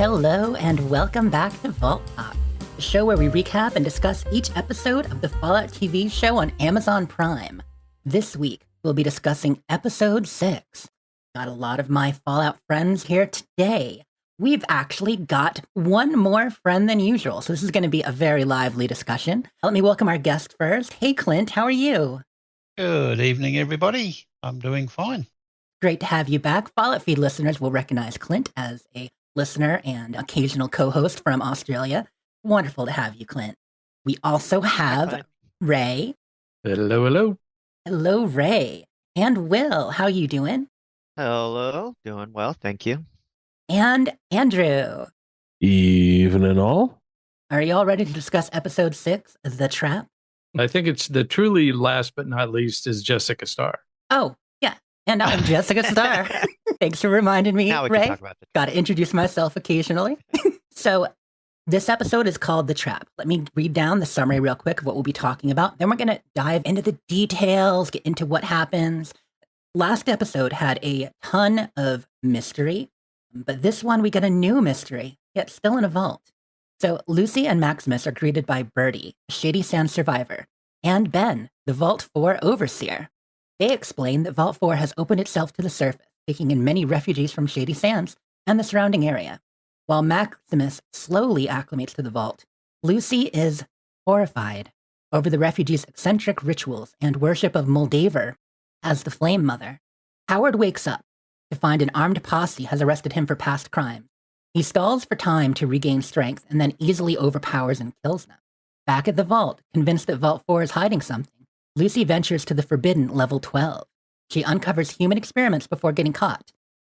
Hello and welcome back to Vault Tec, the show where we recap and discuss each episode of the Fallout TV show on Amazon Prime. This week, we'll be discussing episode 6. Got a lot of my Fallout friends here today. We've actually got one more friend than usual, so this is going to be a very lively discussion. Let me welcome our guest first. Hey, Clint, how are you? Good evening, everybody. I'm doing fine. Great to have you back. Fallout Feed listeners will recognize Clint as a listener and occasional co-host from Australia. Wonderful to have you, Clint. We also have Ray. Hello, hello. Hello, Ray. And Will, how you doing? Hello, doing well, thank you. And Andrew. Evening all. Are you all ready to discuss episode 6, The Trap? I think it's the truly last but not least is Jessica Starr. Oh, yeah. And I'm Jessica Starr. Thanks for reminding me, Now we Ray. can talk about it. Got to introduce myself occasionally. So this episode is called The Trap. Let me read down the summary real quick of what we'll be talking about. Then we're going to dive into the details, get into what happens. Last episode had a ton of mystery, but this one we get a new mystery, yet still in a vault. So Lucy and Maximus are greeted by Birdie, a Shady Sands survivor, and Ben, the Vault 4 overseer. They explain that Vault 4 has opened itself to the surface, taking in many refugees from Shady Sands and the surrounding area. While Maximus slowly acclimates to the vault, Lucy is horrified over the refugees' eccentric rituals and worship of Moldaver as the Flame Mother. Howard wakes up to find an armed posse has arrested him for past crimes. He stalls for time to regain strength and then easily overpowers and kills them. Back at the vault, convinced that Vault 4 is hiding something, Lucy ventures to the forbidden level 12. She uncovers human experiments before getting caught.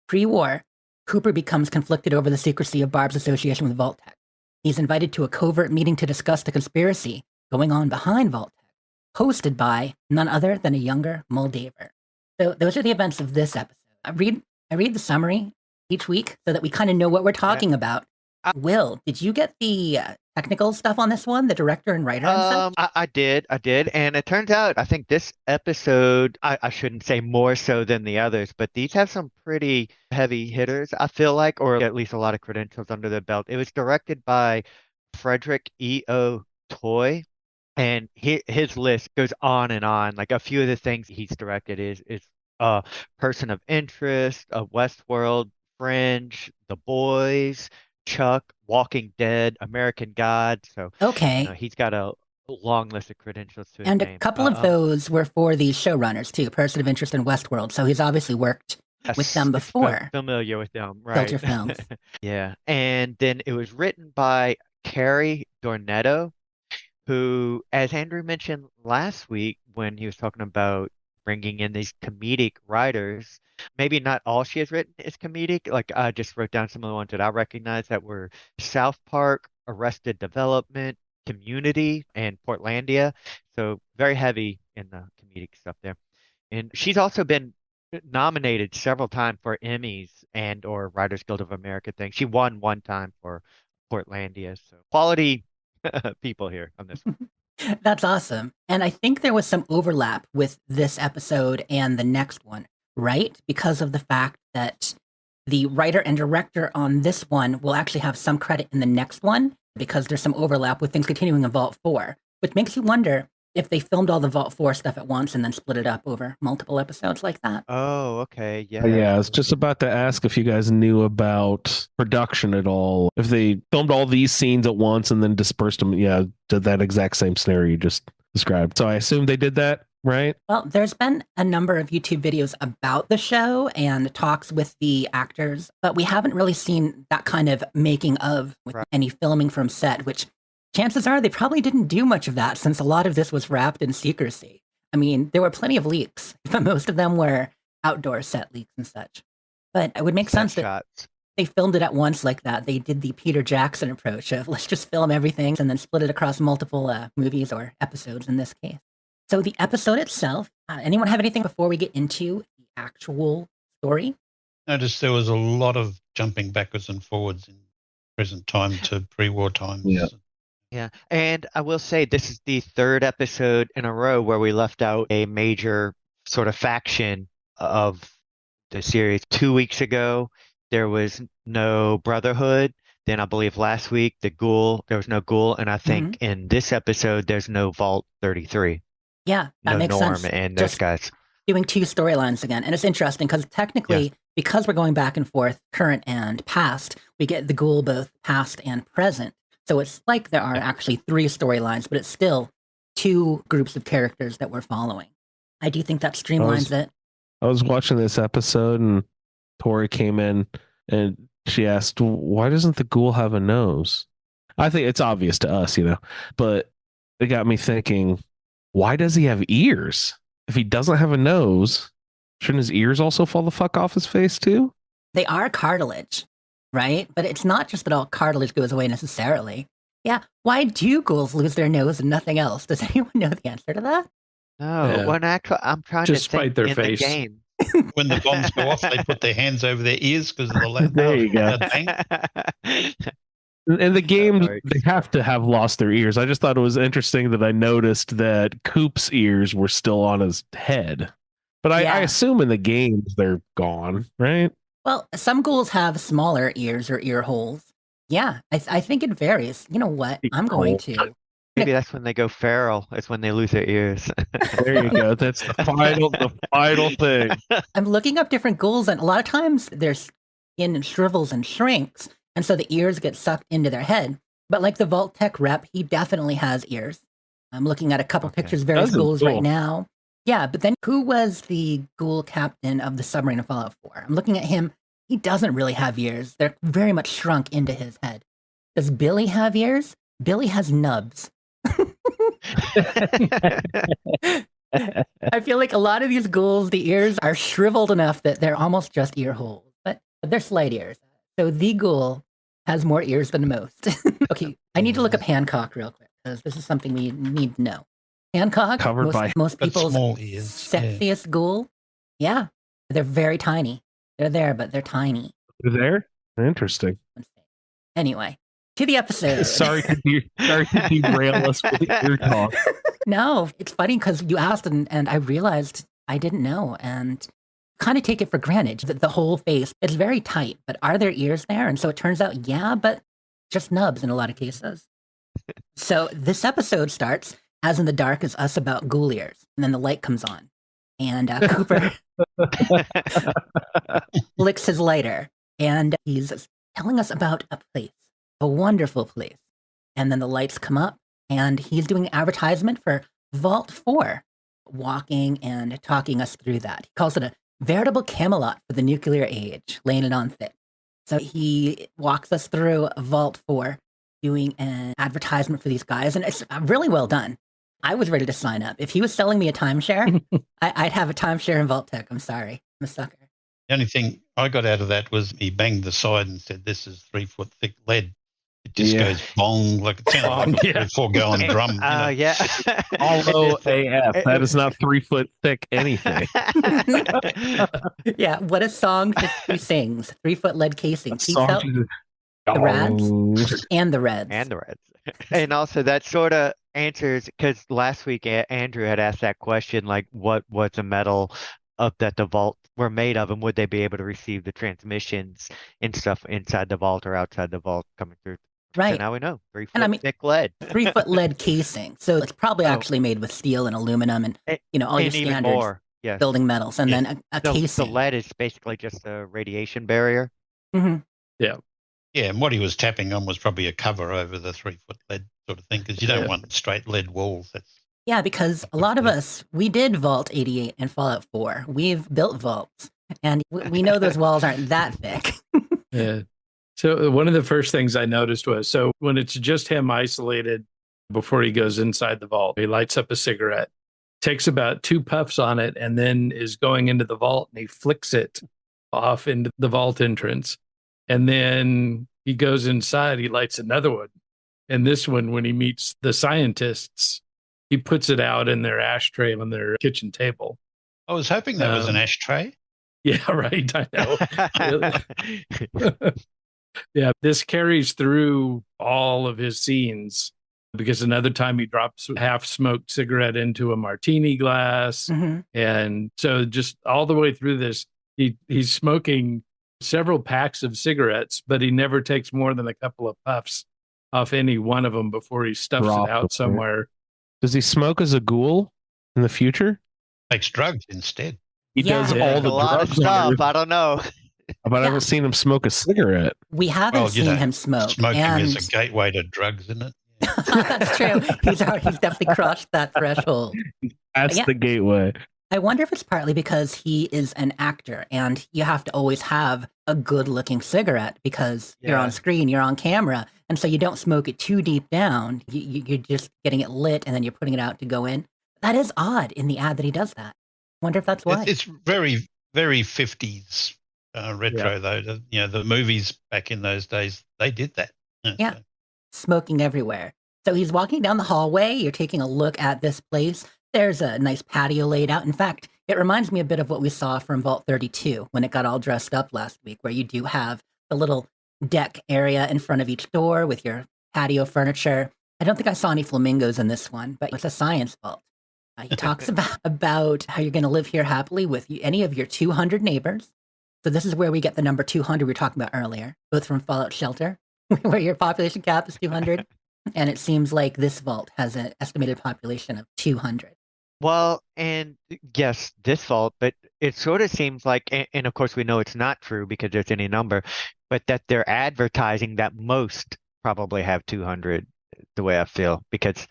Pre-war, Cooper becomes conflicted over the secrecy of Barb's association with Vault Tec. He's invited to a covert meeting to discuss the conspiracy going on behind Vault Tec, hosted by none other than a younger Moldaver. So those are the events of this episode. I read the summary each week so that we kind of know what we're talking about. Will, did you get the technical stuff on this one, the director and writer and stuff? I did, and it turns out I think this episode, I shouldn't say more so than the others, but these have some pretty heavy hitters, I feel like, or at least a lot of credentials under their belt. It was directed by Frederick E.O. Toy, and his list goes on and on. Like a few of the things he's directed is Person of Interest, Westworld, Fringe, The Boys, Chuck, Walking Dead, American Gods. So Okay. he's got a long list of credentials to his And name. a couple of those were for the showrunners too, Person of Interest and Westworld. So he's obviously worked with them before. Familiar with them, right? Filter Films. Yeah. And then it was written by Carrie Dornetto, who, as Andrew mentioned last week when he was talking about bringing in these comedic writers, maybe not all she has written is comedic. Like I just wrote down some of the ones that I recognize that were South Park, Arrested Development, Community, and Portlandia. So very heavy in the comedic stuff there. And she's also been nominated several times for Emmys and or Writers Guild of America things. She won one time for Portlandia. So quality people here on this one. That's awesome. And I think there was some overlap with this episode and the next one, right? Because of the fact that the writer and director on this one will actually have some credit in the next one because there's some overlap with things continuing in Vault 4, which makes you wonder if they filmed all the Vault 4 stuff at once and then split it up over multiple episodes like that. Oh, okay. Yeah. Yeah, I was just about to ask if you guys knew about production at all. If they filmed all these scenes at once and then dispersed them, to that exact same scenario you just described. So I assume they did that, right? Well, there's been a number of YouTube videos about the show and talks with the actors, but we haven't really seen that kind of making of with any filming from set, which chances are they probably didn't do much of that since a lot of this was wrapped in secrecy. I mean, there were plenty of leaks, but most of them were outdoor set leaks and such. But it would make sense that they filmed it at once like that. They did the Peter Jackson approach of let's just film everything and then split it across multiple movies or episodes in this case. So the episode itself, anyone have anything before we get into the actual story? Noticed there was a lot of jumping backwards and forwards in present time to pre-war times. Yeah, and I will say this is the third episode in a row where we left out a major sort of faction of the series. 2 weeks ago, there was no Brotherhood. Then I believe last week there was no ghoul, and I think in this episode there's no Vault 33. Yeah, that No makes Norm sense. and those guys. Doing two storylines again. And it's interesting because technically, because we're going back and forth, current and past, we get the ghoul both past and present. So it's like there are actually three storylines, but it's still two groups of characters that we're following. I do think that streamlines it. I was watching this episode and Tori came in and she asked, why doesn't the ghoul have a nose? I think it's obvious to us, but it got me thinking, why does he have ears? If he doesn't have a nose, shouldn't his ears also fall the fuck off his face too? They are cartilage, right? But it's not just that all cartilage goes away necessarily. Yeah, why do ghouls lose their nose and nothing else? Does anyone know the answer to that? No, when I'm trying just to think spite their in face. the game. When the bombs go off, they put their hands over their ears because of the loud. There you go. In the game, they have to have lost their ears. I just thought it was interesting that I noticed that Coop's ears were still on his head. But I assume in the games they're gone, right? Well, some ghouls have smaller ears or ear holes. Yeah, I think it varies. You know what? I'm going to. Maybe that's when they go feral. It's when they lose their ears. There you go. That's the final thing. I'm looking up different ghouls, and a lot of times their skin shrivels and shrinks, and so the ears get sucked into their head. But like the Vault Tec rep, he definitely has ears. I'm looking at a couple pictures of various ghouls right now. Yeah, but then who was the ghoul captain of the submarine in Fallout 4? I'm looking at him. He doesn't really have ears. They're very much shrunk into his head. Does Billy have ears? Billy has nubs. I feel like a lot of these ghouls, the ears are shriveled enough that they're almost just ear holes, but they're slight ears. So the ghoul has more ears than most. Okay, I need to look up Hancock real quick because this is something we need to know. Hancock, Covered by most people's small ears. sexiest ghoul. Yeah, they're very tiny. They're there, but they're tiny. They're there? Interesting. Anyway, to the episode. Sorry to derail us with ear talk. No, it's funny because you asked and I realized I didn't know and kind of take it for granted that the whole face is very tight, but are there ears there? And so it turns out, yeah, but just nubs in a lot of cases. So this episode starts as in the dark as us about ghoul ears, and then the light comes on, and Cooper licks his lighter, and he's telling us about a place, a wonderful place. And then the lights come up, and he's doing an advertisement for Vault 4, walking and talking us through that. He calls it a veritable Camelot for the nuclear age, laying it on thick. So he walks us through Vault 4, doing an advertisement for these guys, and it's really well done. I was ready to sign up. If he was selling me a timeshare, I'd have a timeshare in Vault Tec. I'm sorry. I'm a sucker. The only thing I got out of that was he banged the side and said, "This is 3 foot thick lead." It just goes bong, like it sounds like a 4-gallon drum. Yeah. Although AF, that is not 3 foot thick anything. Yeah, what a song he sings. 3 foot lead casing. Keeps out Song- the rads and the reds. And the Reds. And also that sort of answers, because last week Andrew had asked that question, like what's the metal of that the vault were made of, and would they be able to receive the transmissions and stuff inside the vault or outside the vault coming through? Right. So now we know 3 foot And I mean, thick lead. 3 foot lead casing. So it's probably actually made with steel and aluminum and all your And even standard more. Yes. building metals. And then a The casing. lead is basically just a radiation barrier. Mm-hmm. Yeah, and what he was tapping on was probably a cover over the 3 foot lead sort of thing, because you don't want straight lead walls. Yeah, because a lot of us, we did Vault 88 and Fallout 4. We've built vaults, and we know those walls aren't that thick. Yeah. So one of the first things I noticed was, so when it's just him isolated before he goes inside the vault, he lights up a cigarette, takes about 2 puffs on it, and then is going into the vault, and he flicks it off into the vault entrance. And then he goes inside, he lights another one. And this one, when he meets the scientists, he puts it out in their ashtray on their kitchen table. I was hoping that was an ashtray. Yeah, right. I know. Yeah, this carries through all of his scenes, because another time he drops a half-smoked cigarette into a martini glass. Mm-hmm. And so just all the way through this, he's smoking several packs of cigarettes, but he never takes more than a couple of puffs off any one of them before he stuffs Drop it out it. somewhere. Does he smoke as a ghoul in the future? Takes drugs instead. He does Yeah. all A the lot of drugs on stuff. Earth, I don't know. but I haven't seen him smoke a cigarette. We haven't Well, seen him smoke. Smoking and is a gateway to drugs, isn't it? that's true. He's definitely crossed that threshold. That's Yeah. the gateway. I wonder if it's partly because he is an actor and you have to always have a good looking cigarette because you're on screen, you're on camera. And so you don't smoke it too deep down. You're just getting it lit and then you're putting it out to go in. That is odd in the ad that he does that. Wonder if that's why. It's very, very 50s retro, though. The movies back in those days, they did that. Yeah. So. Smoking everywhere. So he's walking down the hallway. You're taking a look at this place. There's a nice patio laid out. In fact, it reminds me a bit of what we saw from Vault 32 when it got all dressed up last week, where you do have the little deck area in front of each door with your patio furniture. I don't think I saw any flamingos in this one, but it's a science vault. He talks about how you're going to live here happily with any of your 200 neighbors. So this is where we get the number 200 we were talking about earlier, both from Fallout Shelter, where your population cap is 200. And it seems like this vault has an estimated population of 200. Well, and yes, this vault, but it sort of seems like, and of course we know it's not true because there's any number, but that they're advertising that most probably have 200, the way I feel, because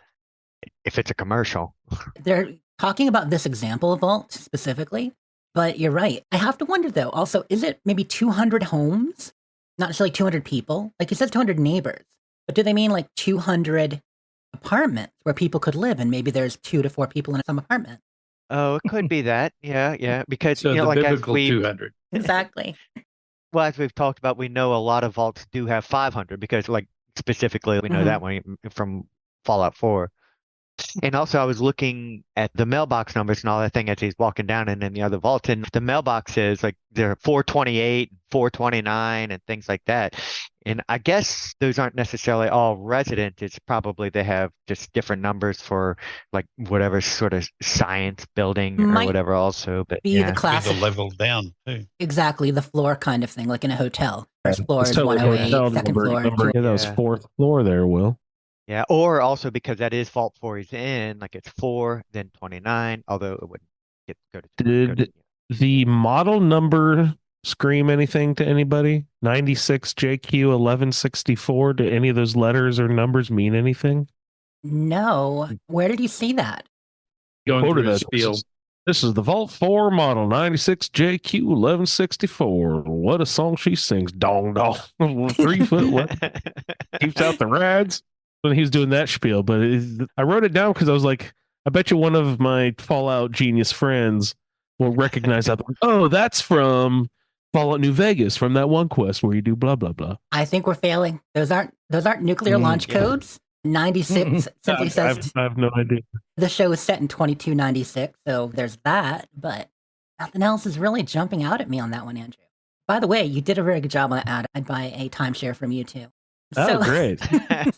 if it's a commercial. They're talking about this example of vault specifically, but you're right. I have to wonder though, also, is it maybe 200 homes? Not necessarily 200 people. Like it says 200 neighbors, but do they mean like 200 apartments where people could live and maybe there's 2 to 4 people in some apartment? Oh, it could be that. Yeah. Because, So the like biblical 200. Exactly. Well, as we've talked about, we know a lot of vaults do have 500 because, like, specifically, we know that one from Fallout 4. And also, I was looking at the mailbox numbers and all that thing as he's walking down and in the other vaults. And the mailboxes, like, they're 428, 429, and things like that. And I guess those aren't necessarily all resident. It's probably they have just different numbers for, like, whatever sort of science building or whatever also. But be the classic. Be the level down, too. Exactly, the floor kind of thing, like in a hotel. First floor It's is totally 108, hotel second number. floor. Yeah, that was 4th floor there, Will. Yeah, or also because that is Vault 4 he's in, like it's 4, then 29, although it wouldn't go to 2. Did the model number scream anything to anybody? 96 JQ 1164. Do any of those letters or numbers mean anything? No. Where did you see that? Going through Quoted his us. spiel. This is the Vault 4 model 96 JQ 1164. What a song she sings. Dong dong. 3 foot what? Keeps out the rads. When he was doing that spiel, but I wrote it down because I was like, I bet you one of my Fallout genius friends will recognize that. Oh, that's from Fallout New Vegas, from that one quest where you do blah blah blah. I think we're failing. Those aren't nuclear launch codes. 96 simply says I have no idea. the show is set in 2296, so there's that, but nothing else is really jumping out at me on that one, Andrew. By the way, you did a very good job on that ad. I'd buy a timeshare from you too. Oh, great.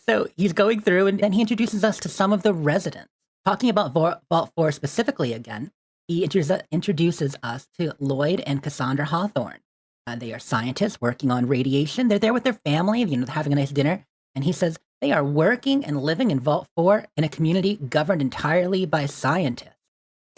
So he's going through and then he introduces us to some of the residents. Talking about Vault 4 specifically again, he introduces us to Lloyd and Cassandra Hawthorne. They are scientists working on radiation. They're there with their family, they're having a nice dinner. And he says they are working and living in Vault 4 in a community governed entirely by scientists.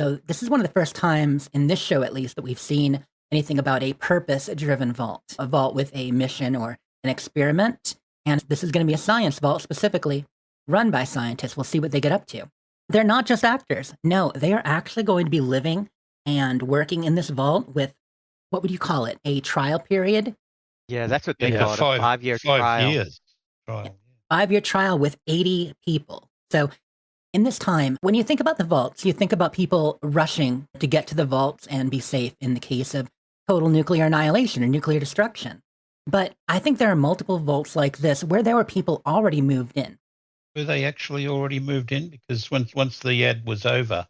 So this is one of the first times in this show, at least, that we've seen anything about a purpose-driven vault, a vault with a mission or an experiment. And this is going to be a science vault specifically run by scientists. We'll see what they get up to. They're not just actors. No, they are actually going to be living and working in this vault with, what would you call it? A trial period? Yeah, that's what they call it, a 5-year 5 trial. years trial. 5-year trial with 80 people. So in this time, when you think about the vaults, you think about people rushing to get to the vaults and be safe in the case of total nuclear annihilation or nuclear destruction. But I think there are multiple vaults like this where there were people already moved in. Were they actually already moved in? Because once the ad was over,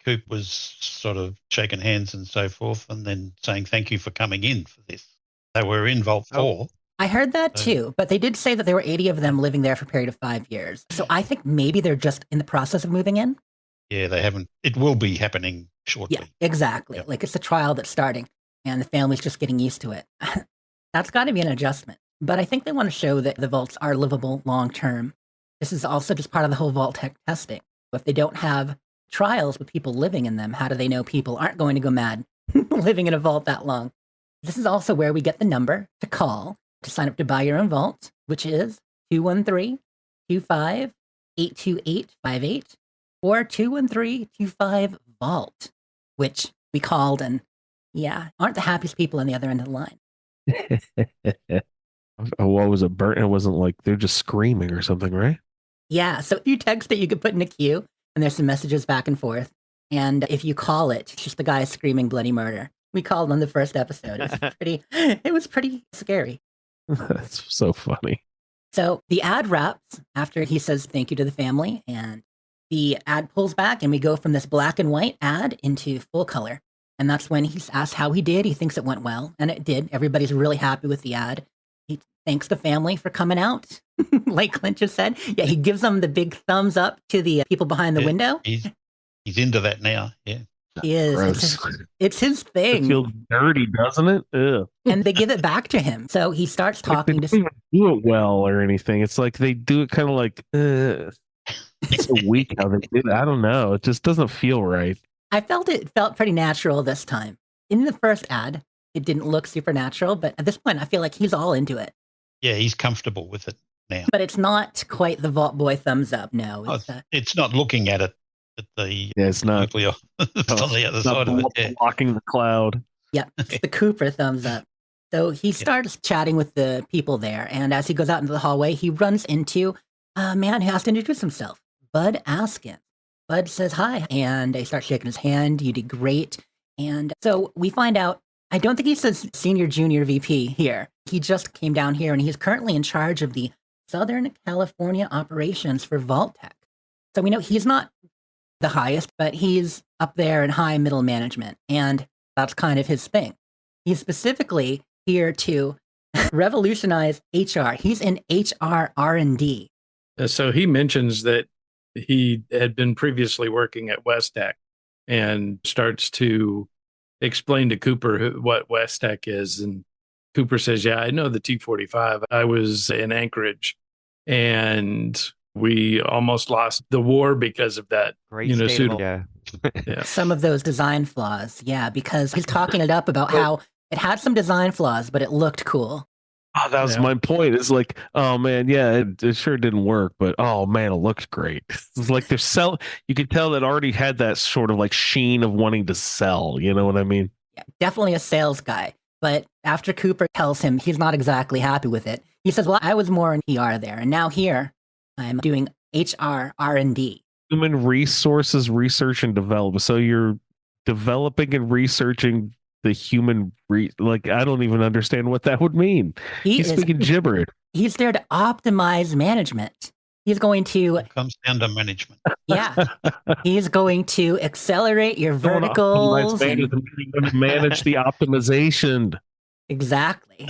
Coop was sort of shaking hands and so forth and then saying thank you for coming in for this. They were in Vault 4. I heard that too, but they did say that there were 80 of them living there for a period of 5 years. So I think maybe they're just in the process of moving in. Yeah, they haven't. It will be happening shortly. Yeah, exactly. Yep. Like it's a trial that's starting and the family's just getting used to it. That's got to be an adjustment. But I think they want to show that the vaults are livable long term. This is also just part of the whole Vault Tec testing. If they don't have trials with people living in them, how do they know people aren't going to go mad living in a vault that long? This is also where we get the number to call to sign up to buy your own vault, which is 213-25-82858 or 213-25-VAULT, which we called and, yeah, aren't the happiest people on the other end of the line. What was it? Burnt? It wasn't like they're just screaming or something, right? Yeah, so if you text it, you could put in a queue, and there's some messages back and forth. And if you call it, it's just the guy screaming bloody murder. We called on the first episode. It was pretty scary. That's so funny. So the ad wraps after he says thank you to the family, and the ad pulls back, and we go from this black and white ad into full color. And that's when he's asked how he did. He thinks it went well, and it did. Everybody's really happy with the ad. He thanks the family for coming out, like Clint just said. Yeah, he gives them the big thumbs up to the people behind the window. He's into that now. Yeah, he is. It's his thing. It feels dirty, doesn't it? Ugh. And they give it back to him. So he starts talking They don't do it well or anything. It's like they do it kind of like, it's so weak how they do it. I don't know. It just doesn't feel right. I felt it felt pretty natural this time. In the first ad, it didn't look supernatural, but at this point, I feel like he's all into it. Yeah, he's comfortable with it now. But it's not quite the Vault Boy thumbs up. No, It's not looking at it at the it's not nuclear on the other side of it. Yeah. Blocking the cloud. Yeah, it's the Cooper thumbs up. So he starts chatting with the people there, and as he goes out into the hallway, he runs into a man who has to introduce himself, Bud Askin. Bud says hi, and they start shaking his hand. You did great. And so we find out, I don't think he says senior junior VP here. He just came down here, and he's currently in charge of the Southern California operations for Vault Tec. So we know he's not the highest, but he's up there in high middle management, and that's kind of his thing. He's specifically here to revolutionize HR. He's in HR R&D. So he mentions that he had been previously working at West Tec and starts to explain to Cooper what West Tec is. And Cooper says, yeah, I know the T-45. I was in Anchorage and we almost lost the war because of that. Great yeah. Some of those design flaws. Yeah, because he's talking it up about how it had some design flaws, but it looked cool. Oh, that was my point. It's like, oh man, yeah, it sure didn't work, but oh man, it looks great. It's like they're you could tell that already had that sort of like sheen of wanting to sell. You know what I mean? Yeah, definitely a sales guy. But after Cooper tells him he's not exactly happy with it, he says, well, I was more in PR there, and now here I'm doing HR R&D. Human resources research and development. So you're developing and researching the human like I don't even understand what that would mean. He's speaking gibberish. He's there to optimize management. He's going to it comes down to management. Yeah. He's going to accelerate your verticals and manage the optimization. Exactly.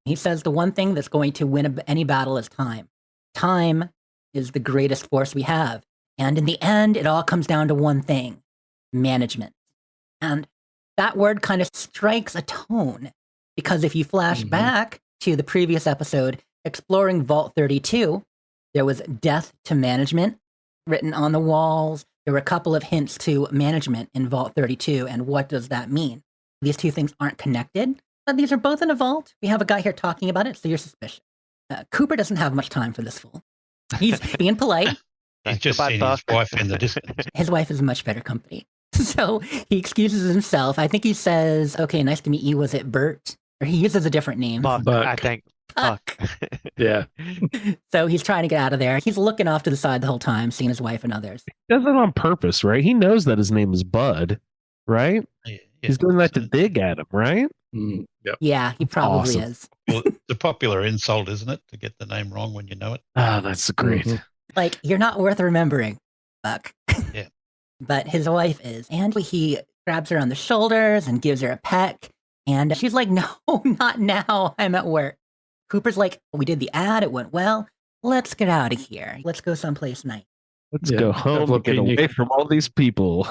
He says the one thing that's going to win any battle is time. Time is the greatest force we have. And in the end, it all comes down to one thing: management. And that word kind of strikes a tone, because if you flash back to the previous episode, exploring Vault 32, there was death to management written on the walls. There were a couple of hints to management in Vault 32, and what does that mean? These two things aren't connected, but these are both in a vault. We have a guy here talking about it, so you're suspicious. Cooper doesn't have much time for this fool. He's being polite. He's just seen his wife in the distance. His wife is much better company. So he excuses himself. I think he says, okay, nice to meet you. Was it Bert? Or he uses a different name. Buck. I think. Buck. Yeah. So he's trying to get out of there. He's looking off to the side the whole time, seeing his wife and others. He does it on purpose, right? He knows that his name is Bud, right? Yeah, he's doing that to dig at him, right? Yep. Yeah, he probably is. Well, it's a popular insult, isn't it, to get the name wrong when you know it? Ah, that's great. Like, you're not worth remembering, Buck. Yeah. But his wife is. And he grabs her on the shoulders and gives her a peck. And she's like, no, not now. I'm at work. Cooper's like, we did the ad. It went well. Let's get out of here. Let's go someplace nice. Let's go home and get away from all these people.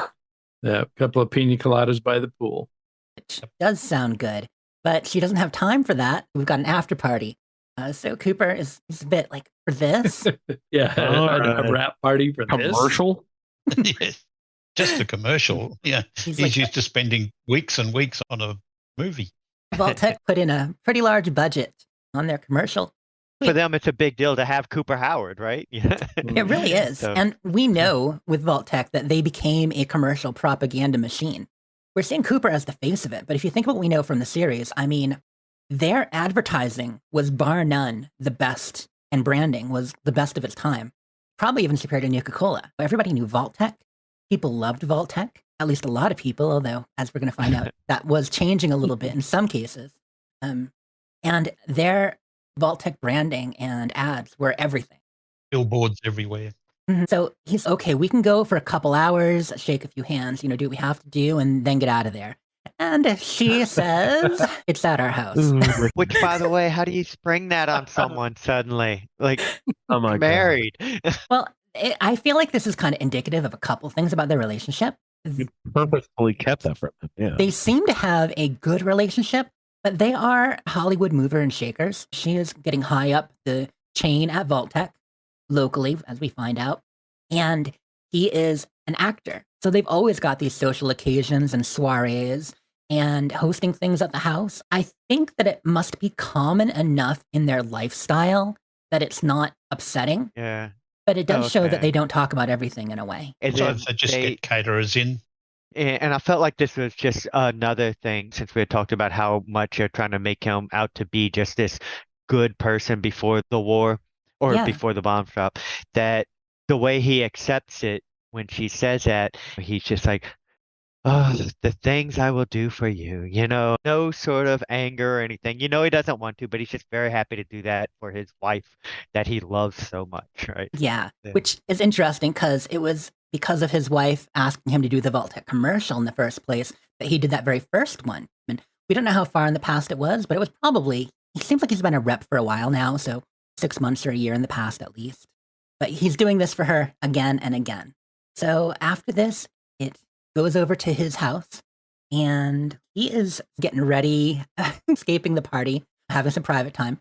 Yeah, a couple of pina coladas by the pool. Which does sound good. but she doesn't have time for that. We've got an after party. So Cooper is a bit like, for this? Yeah, a wrap party for this. Commercial? Yes, just a commercial. Yeah, he's like, used to spending weeks and weeks on a movie. Vault Tec put in a pretty large budget on their commercial. For them, it's a big deal to have Cooper Howard, right? Yeah. It really is. So- And we know with Vault Tec that they became a commercial propaganda machine. We're seeing Cooper as the face of it, but if you think what we know from the series, I mean, their advertising was bar none the best, and branding was the best of its time. Probably even superior to Nuka-Cola. Everybody knew Vault Tec. People loved Vault Tec, at least a lot of people, although, as we're going to find out, that was changing a little bit in some cases. And their Vault Tec branding and ads were everything. Billboards everywhere. So he's okay. We can go for a couple hours, shake a few hands, do what we have to do, and then get out of there. And she says, it's at our house. Which, by the way, how do you spring that on someone suddenly? Like, Oh my married. Well, I feel like this is kind of indicative of a couple things about their relationship. God. You purposefully kept that from him. Yeah. They seem to have a good relationship, but they are Hollywood mover and shakers. She is getting high up the chain at Vault Tec, locally, as we find out. And he is an actor. So they've always got these social occasions and soirees and hosting things at the house. I think that it must be common enough in their lifestyle that it's not upsetting. Yeah. But it does show that Okay. they don't talk about everything in a way. And So then they just they- get caterers in. And I felt like this was just another thing, since we had talked about how much you're trying to make him out to be just this good person before the war or Yeah. before the bomb drop, that the way he accepts it when she says that, he's just like, oh, the things I will do for you, no sort of anger or anything. He doesn't want to, but he's just very happy to do that for his wife that he loves so much, right? Yeah, Yeah. which is interesting because it was because of his wife asking him to do the Vault Tec commercial in the first place that he did that very first one. And we don't know how far in the past it was, but it was probably, he seems like he's been a rep for a while now, so 6 months or a year in the past at least. But he's doing this for her again and again. So after this, it goes over to his house and he is getting ready, escaping the party, having some private time.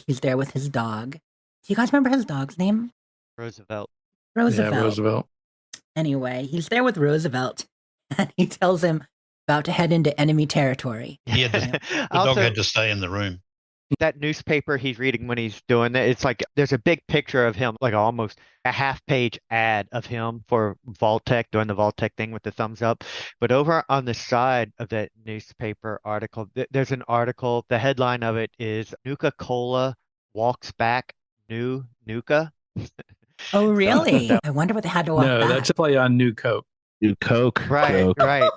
He's there with his dog. Do you guys remember his dog's name? Roosevelt. Roosevelt. Yeah, Roosevelt. Anyway, he's there with Roosevelt and he tells him about to head into enemy territory. Yeah, the Also, dog had to stay in the room. that newspaper he's reading when he's doing that, it's like there's a big picture of him, like almost a half-page ad of him for Vault Tec, doing the Vault Tec thing with the thumbs up. But over on the side of that newspaper article, there's an article. The headline of it is Nuka-Cola walks back new Nuka. Oh, really? I wonder what they had to walk No, back. that's a play on New Coke. New Coke. Right, Coke. right.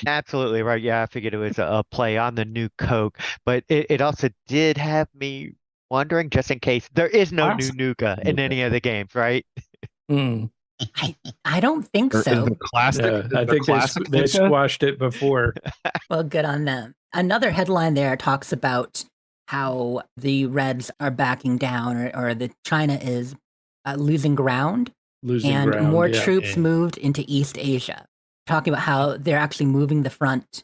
Absolutely right. Yeah, I figured it was a play on the new Coke, but it also did have me wondering, just in case, there is no new Nuka in any of the games, right? Mm. I don't think Or is so. the classic? Yeah, is I the think classic they Nuka? squashed it before. Well, good on them. Another headline there talks about how the Reds are backing down or the China is losing ground Losing and ground. more yeah. troops Yeah. moved into East Asia. Talking about how they're actually moving the front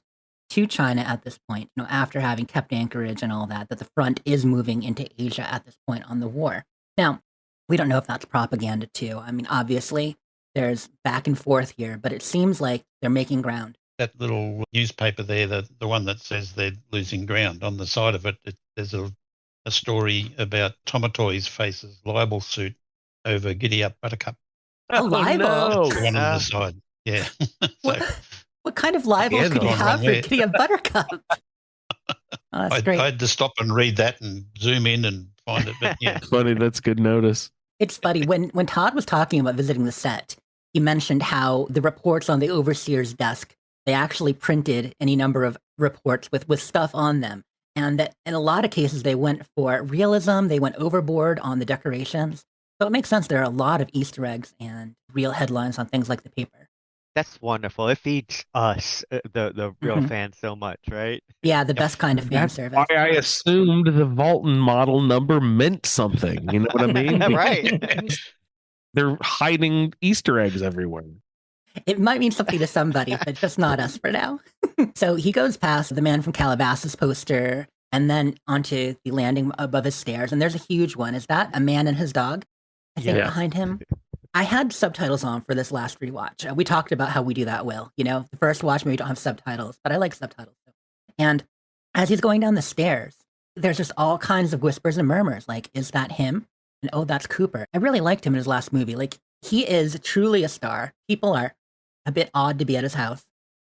to China at this point, after having kept anchorage and all that the front is moving into Asia at this point on the war. Now, we don't know if that's propaganda too. I mean, obviously, there's back and forth here, but it seems like they're making ground. That little newspaper there, the one that says they're losing ground, on the side of it, there's a story about Tomatoy's face's libel suit over Giddy Up Buttercup. A libel? no. That's the one on the side. Yeah. So, What kind of libel Yeah, could you gone have wrong for there. Kitty a Buttercup? Oh, that's I great. had to stop and read that and zoom in and find it. But yeah, Funny, that's good notice. It's funny when Todd was talking about visiting the set, he mentioned how the reports on the overseer's desk, they actually printed any number of reports with stuff on them, and that in a lot of cases they went for realism, they went overboard on the decorations. So it makes sense there are a lot of Easter eggs and real headlines on things like the paper. That's wonderful. It feeds us, the real Mhm. fans, so much, right? Yeah, the best kind of fan That's service. why I assumed the Vaulton model number meant something. You know what I mean? Right. They're hiding Easter eggs everywhere. It might mean something to somebody, but just not us for now. So he goes past the Man from Calabasas poster and then onto the landing above his stairs. And there's a huge one. Is that a man and his dog? I think Yeah. behind him. I had subtitles on for this last rewatch. We talked about how we do that, Will. You know, the first watch, maybe we don't have subtitles, but I like subtitles. And as he's going down the stairs, there's just all kinds of whispers and murmurs like, is that him? And oh, that's Cooper. I really liked him in his last movie. Like, he is truly a star. People are a bit odd to be at his house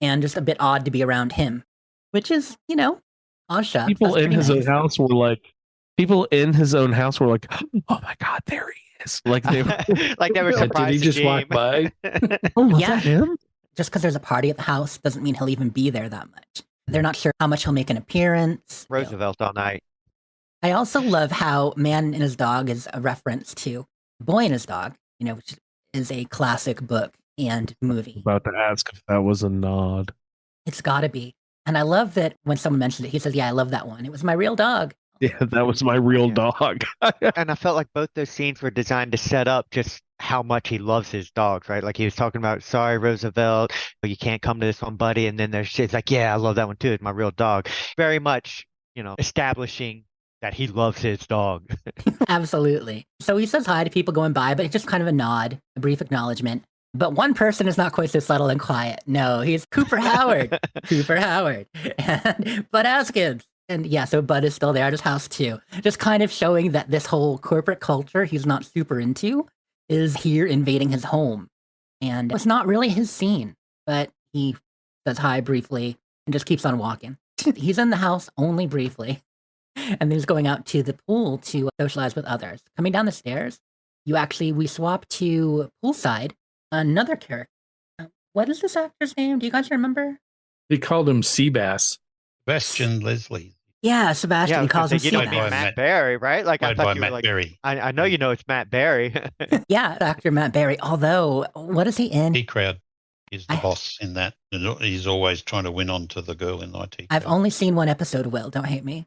and just a bit odd to be around him, which is, you know, aw shucks. People That's in pretty his own nice. house were like, oh my God, there he is. Like they were, Like they were Did surprised. he just walk by? oh, was Yeah. that him? Just because there's a party at the house doesn't mean he'll even be there that much. They're not sure how much he'll make an appearance. You know. Roosevelt all night. I also love how Man and His Dog is a reference to Boy and His Dog, you know, which is a classic book and movie. About to ask if that was a nod. It's got to be. And I love that when someone mentions it, he says, yeah, I love that one. It was my real dog. Yeah, that was my real Yeah. dog. And I felt like both those scenes were designed to set up just how much he loves his dogs, right? Like he was talking about, sorry, Roosevelt, you can't come to this one, buddy. And then there's shit like, yeah, I love that one too. It's my real dog. Very much, you know, establishing that he loves his dog. Absolutely. So he says hi to people going by, but it's just kind of a nod, a brief acknowledgement. But one person is not quite so subtle and quiet. No, he's Cooper Howard. Cooper Howard. And Bud Askins. And yeah, so Bud is still there at his house too. Just kind of showing that this whole corporate culture he's not super into is here invading his home. And it's not really his scene, but he says hi briefly and just keeps on walking. He's in the house only briefly. And then he's going out to the pool to socialize with others. Coming down the stairs, we swap to poolside. Another character. What is this actor's name? Do you guys remember? He called him Seabass. Sebastian Leslie, Yeah, Sebastian. Yeah, I He was gonna calls say, him you know, Played it'd by be Seabass. Matt Matt- Berry, right? Like I played thought by you were Matt like, Berry. I know you know it's Matt Berry. Yeah, actor Matt Berry. Although, what is he in? IT Crowd is the I- boss in that. And he's always trying to win on to the girl in IT. I've Crowd. only seen one episode, Will. Don't hate me.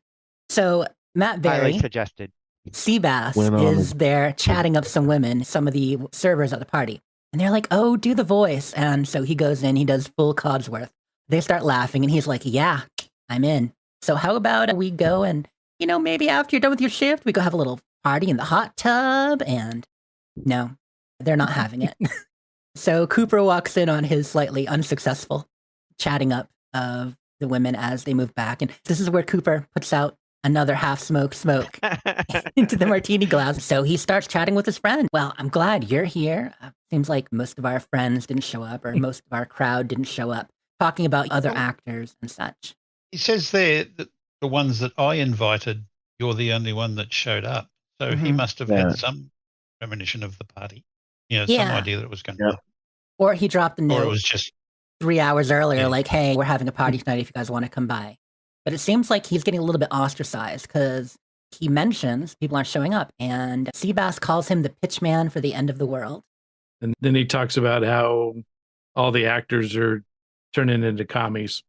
So, Matt Highly Berry, suggested. Seabass, Went on is there chatting up some women, some of the servers at the party. And they're like, oh, do the voice. And so he goes in, he does full Codsworth. They start laughing, and he's like, yeah, I'm in. So how about we go and, you know, maybe after you're done with your shift, we go have a little party in the hot tub? And no, they're not having it. So Cooper walks in on his slightly unsuccessful chatting up of the women as they move back. And this is where Cooper puts out another half smoke into the martini glass. So he starts chatting with his friend. Well, I'm glad you're here. Seems like most of our friends didn't show up, or most of our crowd didn't show up, talking about other actors and such. He says there that the ones that I invited, you're the only one that showed up. So he Mhm. must have Yeah. had some premonition of the party. You know, some Yeah. idea that it was going to Yeah. happen. Or he dropped a Or it note was just 3 hours earlier, Yeah. like, hey, we're having a party tonight if you guys want to come by. But it seems like he's getting a little bit ostracized because he mentions people aren't showing up. And Seabass calls him the pitch man for the end of the world. And then he talks about how all the actors are turning into commies.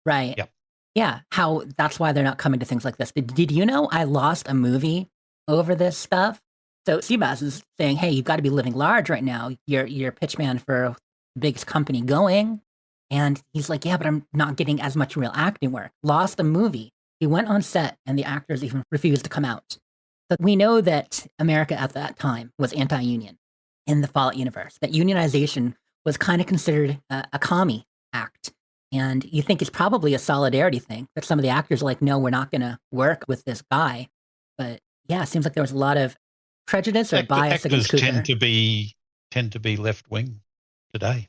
Right. Yep. Yeah. How that's why they're not coming to things like this. Did you know I lost a movie over this stuff? So Seabass is saying, hey, you've got to be living large right now. You're pitch man for the biggest company going. And he's like, yeah, but I'm not getting as much real acting work. Lost a movie. He went on set and the actors even refused to come out. But we know that America at that time was anti-union in the Fallout universe, that unionization was kind of considered a commie act. And you think it's probably a solidarity thing, but some of the actors are like, no, we're not going to work with this guy. But yeah, it seems like there was a lot of prejudice or bias actors against Cooper. tend to be left wing today.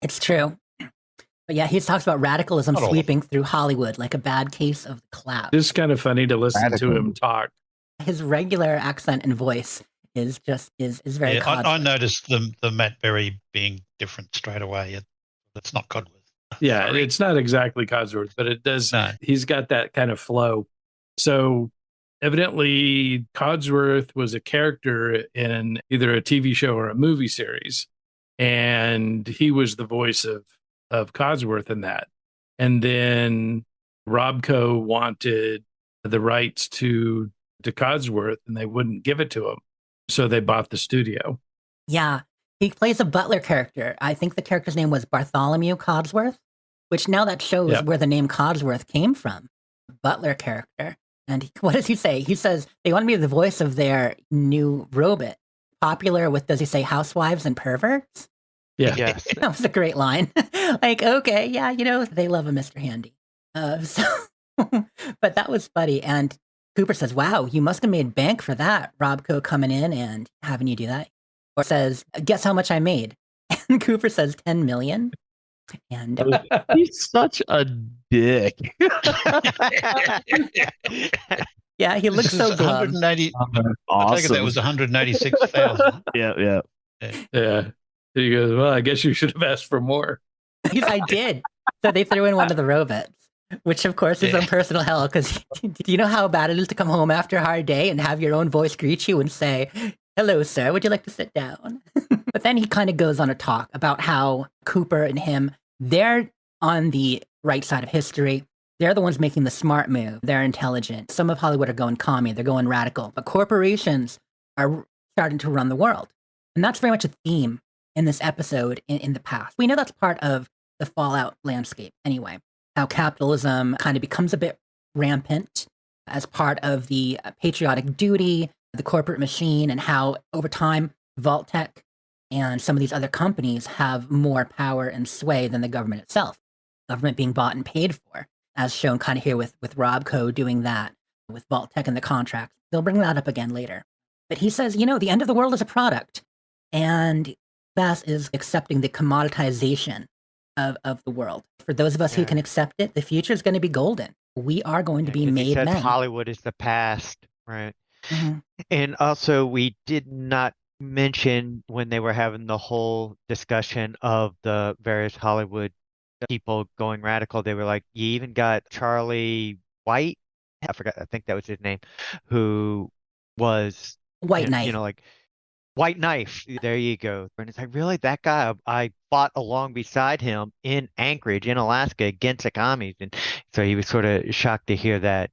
It's true. But yeah, he talks about radicalism Not all of sweeping through Hollywood like a bad case of the clap. It's kind of funny to listen Radical. to him talk. His regular accent and voice is very Yeah, I Codsworth. noticed the Matt Berry being different straight away. It's not Codworth. Yeah, Sorry. it's not exactly Codsworth, but it does. No. He's got that kind of flow. So evidently, Codsworth was a character in either a TV show or a movie series, and he was the voice of Codsworth in that. And then Robco wanted the rights to Codsworth, and they wouldn't give it to him, so they bought the studio. Yeah. He plays a butler character. I think the character's name was Bartholomew Codsworth, which now that shows Yep. where the name Codsworth came from. Butler character. And what does he say? He says, they want to be the voice of their new robot. Popular with, does he say, housewives and perverts? Yeah. Yes. That was a great line. Like, okay, yeah, they love a Mr. Handy. But that was funny. And Cooper says, wow, you must have made bank for that, Robco coming in and having you do that. Or says, guess how much I made? And Cooper says 10 million. And He's such a dick. yeah, he looks so glum. 180. I think that was 186,000. Yeah. Yeah. He goes, well, I guess you should have asked for more. I did. So they threw in one of the robots, which of course is some personal hell. Because do you know how bad it is to come home after a hard day and have your own voice greet you and say, hello, sir, would you like to sit down? But then he kind of goes on a talk about how Cooper and him, they're on the right side of history. They're the ones making the smart move. They're intelligent. Some of Hollywood are going commie. They're going radical. But corporations are starting to run the world. And that's very much a theme in this episode in the past. We know that's part of the Fallout landscape anyway. How capitalism kind of becomes a bit rampant as part of the patriotic duty, the corporate machine, and how over time Vault Tec and some of these other companies have more power and sway than the government itself. Government being bought and paid for, as shown kind of here with Robco doing that, with Vault Tec and the contract. They'll bring that up again later. But he says, the end of the world is a product. And Bass is accepting the commoditization of the world. For those of us who can accept it, the future is going to be golden. We are going to be made men. Hollywood is the past, right? Mm-hmm. And also, we did not mention when they were having the whole discussion of the various Hollywood people going radical. They were like, you even got Charlie White. I forgot. I think that was his name, who was White Knight. Like White Knife. There you go. And it's like, really, that guy? I fought along beside him in Anchorage, in Alaska, against the commies, and so he was sort of shocked to hear that.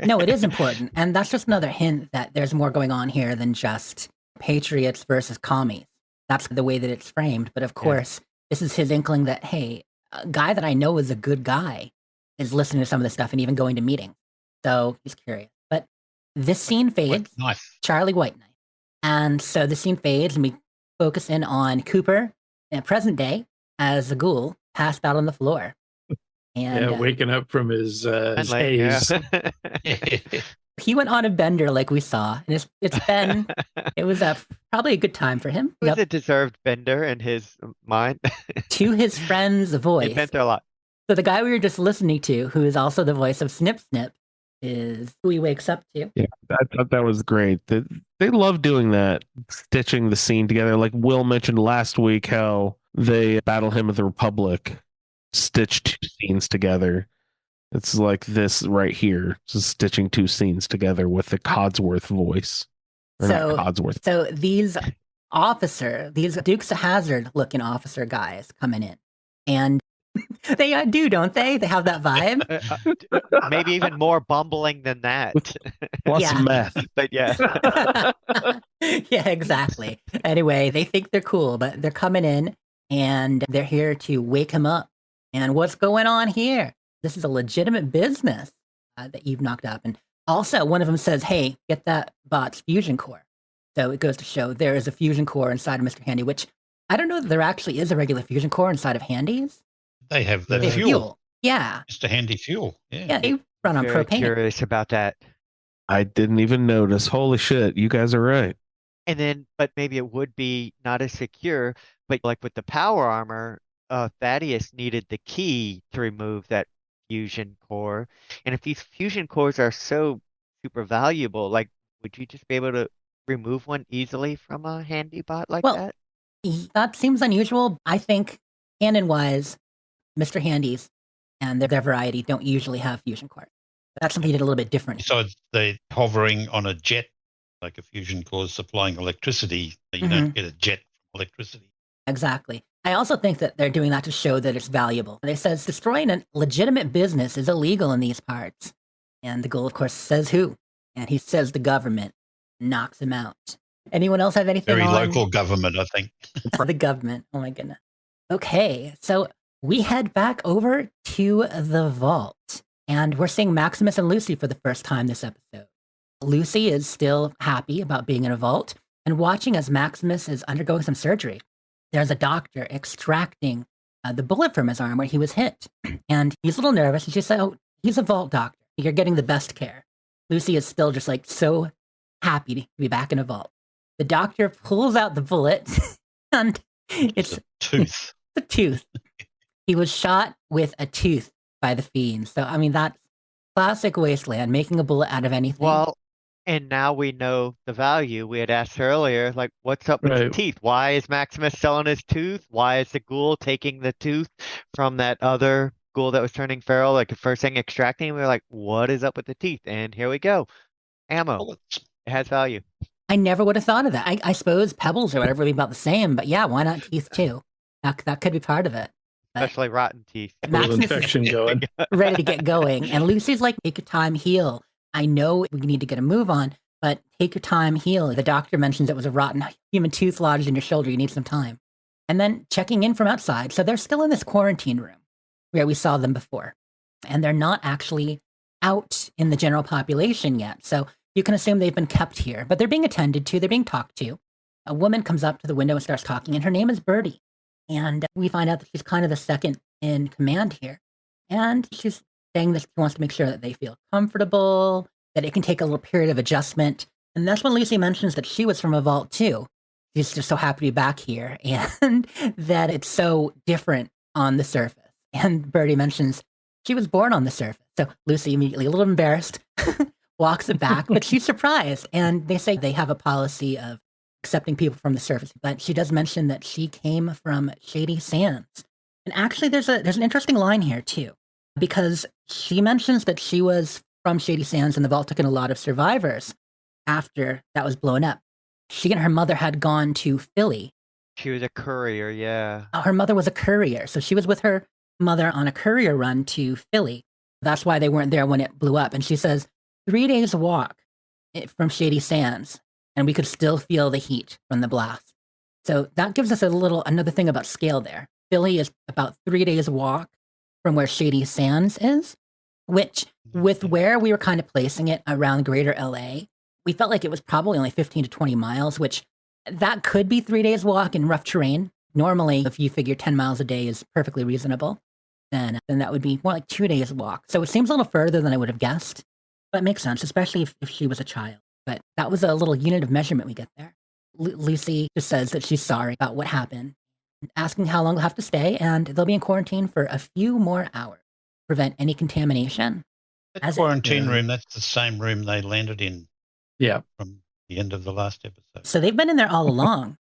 No, it is important, and that's just another hint that there's more going on here than just patriots versus commies. That's the way that it's framed. But of course, this is his inkling that, hey, a guy that I know is a good guy is listening to some of this stuff and even going to meetings. So he's curious. But this scene fades. Charlie White Knight. And so the scene fades and we focus in on Cooper in present day as a ghoul passed out on the floor. And waking up from his haze. He went on a bender like we saw. And it was probably a good time for him. It was a deserved bender in his mind. To his friend's voice. He bent there a lot. So the guy we were just listening to, who is also the voice of Snip Snip, is who he wakes up to. Yeah, I thought that was great. They love doing that, stitching the scene together. Like Will mentioned last week, how they Battle Hymn of the Republic stitched two scenes together. It's like this right here, just stitching two scenes together with the Codsworth voice. So these Dukes of Hazzard looking officer guys coming in, and they do, don't they? They have that vibe. Maybe even more bumbling than that. Plus meth. But yeah. Yeah, exactly. Anyway, they think they're cool, but they're coming in and they're here to wake him up. And what's going on here? This is a legitimate business that you've knocked up. And also, one of them says, hey, get that bot's fusion core. So it goes to show there is a fusion core inside of Mr. Handy, which I don't know that there actually is a regular fusion core inside of Handy's. They have the fuel. Yeah. Mr. Handy fuel. Yeah, they run on propane. Curious about that. I didn't even notice. Holy shit, you guys are right. And then, but maybe it would be not as secure, but like with the power armor, Thaddeus needed the key to remove that fusion core. And if these fusion cores are so super valuable, like, would you just be able to remove one easily from a handy bot like that? That seems unusual. I think, canon-wise, Mr. Handy's and their variety don't usually have fusion cores. That's something he did a little bit different. So they're hovering on a jet, like a fusion core supplying electricity. You don't get a jet from electricity. Exactly. I also think that they're doing that to show that it's valuable. They says destroying a legitimate business is illegal in these parts. And the ghoul, of course, says who? And he says the government, knocks him out. Anyone else have anything Very on local government, I think. the government? Oh my goodness. Okay, so we head back over to the vault, and we're seeing Maximus and Lucy for the first time this episode. Lucy is still happy about being in a vault and watching as Maximus is undergoing some surgery. There's a doctor extracting the bullet from his arm where he was hit, and he's a little nervous. And she said, "Oh, he's a vault doctor. You're getting the best care." Lucy is still just like so happy to be back in a vault. The doctor pulls out the bullet, and it's a tooth. the tooth. He was shot with a tooth by the fiend. So, I mean, that's classic Wasteland, making a bullet out of anything. Well, and now we know the value. We had asked earlier, like, what's up with the Right. teeth? Why is Maximus selling his tooth? Why is the ghoul taking the tooth from that other ghoul that was turning feral? Like the first thing extracting, we were like, what is up with the teeth? And here we go. Ammo. Bullets. It has value. I never would have thought of that. I suppose pebbles or whatever would be about the same, but yeah, why not teeth too? That could be part of it. Especially rotten teeth. A little Maximus is infection going. ready to get going. And Lucy's like, take your time, heal. I know we need to get a move on, but take your time, heal. The doctor mentions it was a rotten human tooth lodged in your shoulder. You need some time. And then checking in from outside. So they're still in this quarantine room where we saw them before. And they're not actually out in the general population yet. So you can assume they've been kept here, but they're being attended to. They're being talked to. A woman comes up to the window and starts talking, and her name is Birdie. And we find out that she's kind of the second in command here. And she's saying that she wants to make sure that they feel comfortable, that it can take a little period of adjustment. And that's when Lucy mentions that she was from a vault too. She's just so happy to be back here and that it's so different on the surface. And Birdie mentions she was born on the surface. So Lucy immediately, a little embarrassed, walks it back, but she's surprised. And they say they have a policy of accepting people from the surface. But she does mention that she came from Shady Sands. And actually, there's an interesting line here too, because she mentions that she was from Shady Sands and the vault took in a lot of survivors after that was blown up. She and her mother had gone to Philly. She was a courier, yeah. Her mother was a courier. So she was with her mother on a courier run to Philly. That's why they weren't there when it blew up. And she says, 3 days walk from Shady Sands, and we could still feel the heat from the blast. So that gives us another thing about scale there. Philly is about 3 days walk from where Shady Sands is, which with where we were kind of placing it around greater LA, we felt like it was probably only 15 to 20 miles, which that could be 3 days walk in rough terrain. Normally, if you figure 10 miles a day is perfectly reasonable, then that would be more like 2 days walk. So it seems a little further than I would have guessed, but it makes sense, especially if she was a child. But that was a little unit of measurement we get there. Lucy just says that she's sorry about what happened, asking how long they'll have to stay, and they'll be in quarantine for a few more hours to prevent any contamination. That quarantine room, that's the same room they landed in Yeah. from the end of the last episode. So they've been in there all along,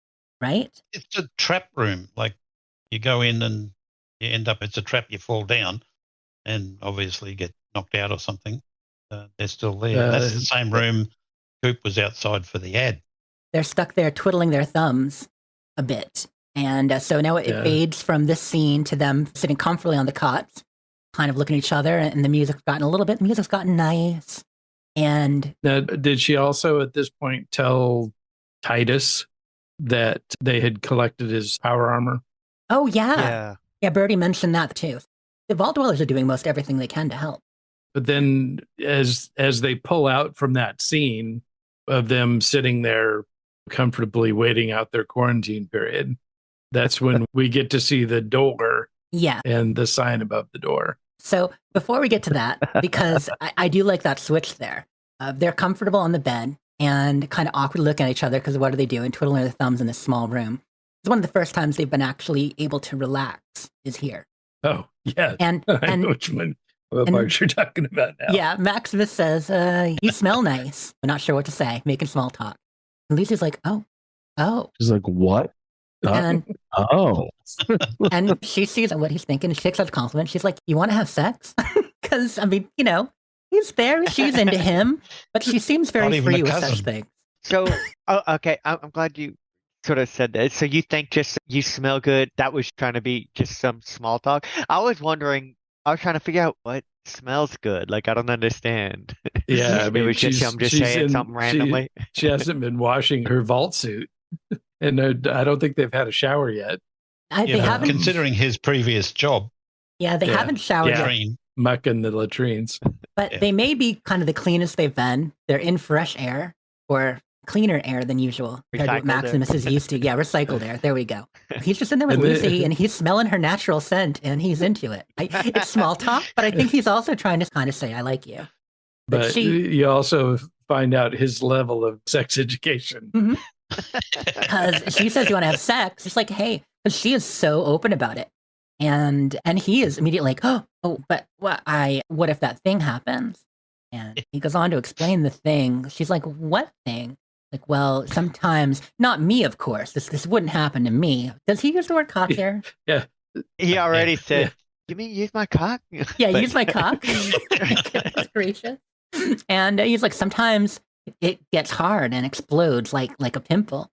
right? It's a trap room. Like you go in and you end up, it's a trap, you fall down and obviously get knocked out or something. They're still there. That's the same room Coop was outside for the ad. They're stuck there twiddling their thumbs a bit. And so now it fades from this scene to them sitting comfortably on the cots, kind of looking at each other, and the music's gotten nice. And Now, did she also at this point tell Titus that they had collected his power armor? oh yeah. Yeah, Birdie mentioned that too. The Vault Dwellers are doing most everything they can to help. But then as they pull out from that scene of them sitting there comfortably waiting out their quarantine period, that's when we get to see the door Yeah. and the sign above the door. So before we get to that, because I do like that switch there, they're comfortable on the bed and kind of awkward looking at each other because what are they doing? Twiddling their thumbs in this small room. It's one of the first times they've been actually able to relax is here. Oh, yeah. And I know which one, what part you're talking about now. yeah, Maximus says, you smell nice. I'm not sure what to say, making small talk. And Lucy's like, oh. She's like, what? And Oh. and she sees what he's thinking. She takes that as a compliment. She's like, you want to have sex? Because, I mean, he's there. She's into him. But she seems Not very even free a with such cousin. things. So, okay, I'm glad you sort of said that. So you think just you smell good, that was trying to be just some small talk? I was wondering, I was trying to figure out what smells good. Like, I don't understand. Yeah, I It mean, was just him just she's saying something randomly. She hasn't been washing her vault suit, and I don't think they've had a shower yet. They haven't. Considering his previous job, Yeah, they haven't showered yet. Muck in the latrines. But they may be kind of the cleanest they've been. They're in fresh air or cleaner air than usual compared to what Recycled Maximus is used to. Yeah, recycled air. There we go. He's just in there with And Lucy, and he's smelling her natural scent, and he's into it. It's small talk, but I think he's also trying to kind of say, "I like you." But you also find out his level of sex education. Because she says, "You want to have sex?" It's like, "Hey," because she is so open about it, and he is immediately like, "Oh, but what if that thing happens?" And he goes on to explain the thing. She's like, "What thing?" Like, well, sometimes, not me, of course. This wouldn't happen to me. Does he use the word cock here? Yeah. He already said, "You mean use my cock?" Yeah, use my cock. Goodness gracious. And he's like, sometimes it gets hard and explodes like a pimple.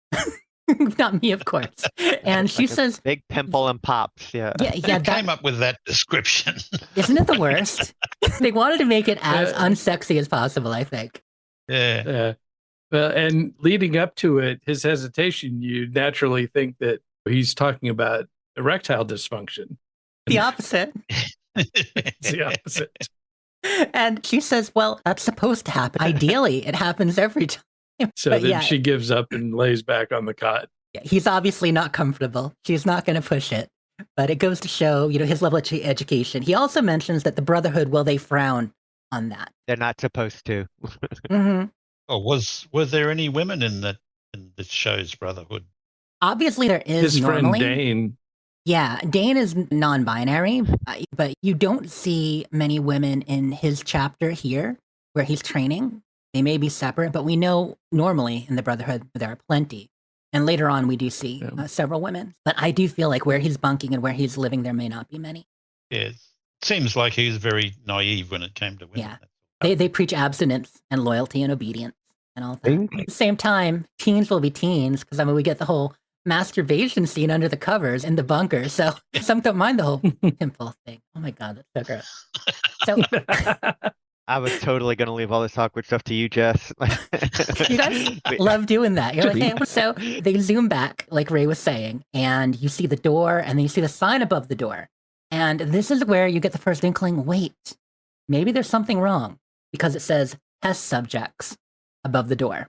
Not me, of course. And she says, big pimple and pops. Yeah. Yeah. Who came up with that description? Isn't it the worst? They wanted to make it as unsexy as possible, I think. Yeah. Well, and leading up to it, his hesitation, you naturally think that he's talking about erectile dysfunction. The opposite. It's the opposite. And she says, well, that's supposed to happen. Ideally, it happens every time. So But then she gives up and lays back on the cot. He's obviously not comfortable. She's not going to push it. But it goes to show, his level of education. He also mentions that the Brotherhood, they frown on that. They're not supposed to. Mm-hmm. Oh, were there any women in the show's Brotherhood? Obviously, there is. His normally. friend Dane. Yeah, Dane is non-binary, but you don't see many women in his chapter here where he's training. They may be separate, but we know normally in the Brotherhood there are plenty. And later on, we do see several women. But I do feel like where he's bunking and where he's living, there may not be many. Yeah, it seems like he was very naive when it came to women. Yeah, they preach abstinence and loyalty and obedience and all that. At the same time, teens will be teens because we get the whole masturbation scene under the covers in the bunker. So some don't mind the whole pimple thing. Oh my God, that's so gross. So I was totally going to leave all this awkward stuff to you, Jess. You guys love doing that. You're like, hey. So they zoom back, like Ray was saying, and you see the door, and then you see the sign above the door. And this is where you get the first inkling, wait, maybe there's something wrong, because it says test subjects above the door.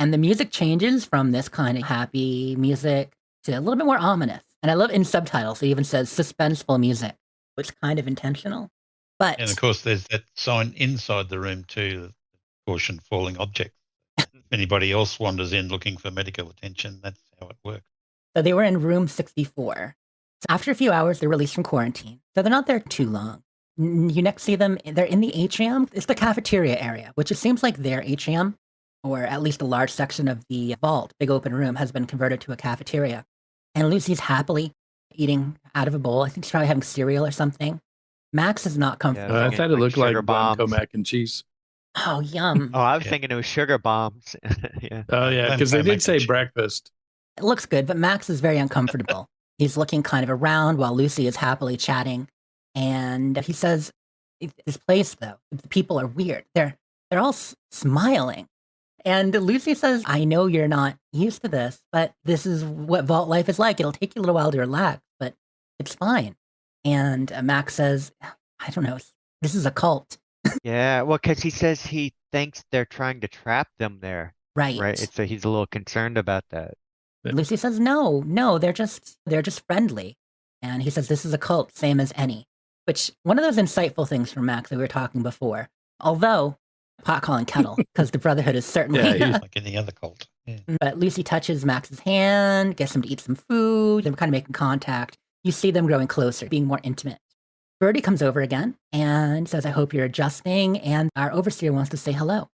And the music changes from this kind of happy music to a little bit more ominous. And I love in subtitles, it even says suspenseful music, which is kind of intentional. But, and of course, there's that sign inside the room too, caution falling objects. If anybody else wanders in looking for medical attention, that's how it works. So they were in room 64. So after a few hours, they're released from quarantine. So they're not there too long. You next see them, they're in the atrium. It's the cafeteria area, which it seems like their atrium, or at least a large section of the vault, big open room, has been converted to a cafeteria. And Lucy's happily eating out of a bowl. I think she's probably having cereal or something. Max is not comfortable. I thought it looked like bombs. mac and cheese. Oh, yum. Oh, I was thinking it was sugar bombs. Yeah. Oh, yeah, because they did say breakfast. It looks good, but Max is very uncomfortable. He's looking kind of around while Lucy is happily chatting. And he says, this place, though, the people are weird. They're all smiling. And Lucy says, I know you're not used to this, but this is what vault life is like. It'll take you a little while to relax, but it's fine. And Max says, I don't know, this is a cult. Yeah, well, because he says he thinks they're trying to trap them there. Right. So he's a little concerned about that. Lucy says, no, they're just friendly. And he says, this is a cult, same as any. Which, one of those insightful things from Max that we were talking before. Although, pot calling kettle, because the Brotherhood is certainly... Yeah, like any other cult. Yeah. But Lucy touches Max's hand, gets him to eat some food, they're kind of making contact. You see them growing closer, being more intimate. Birdie comes over again and says, I hope you're adjusting. And our overseer wants to say hello.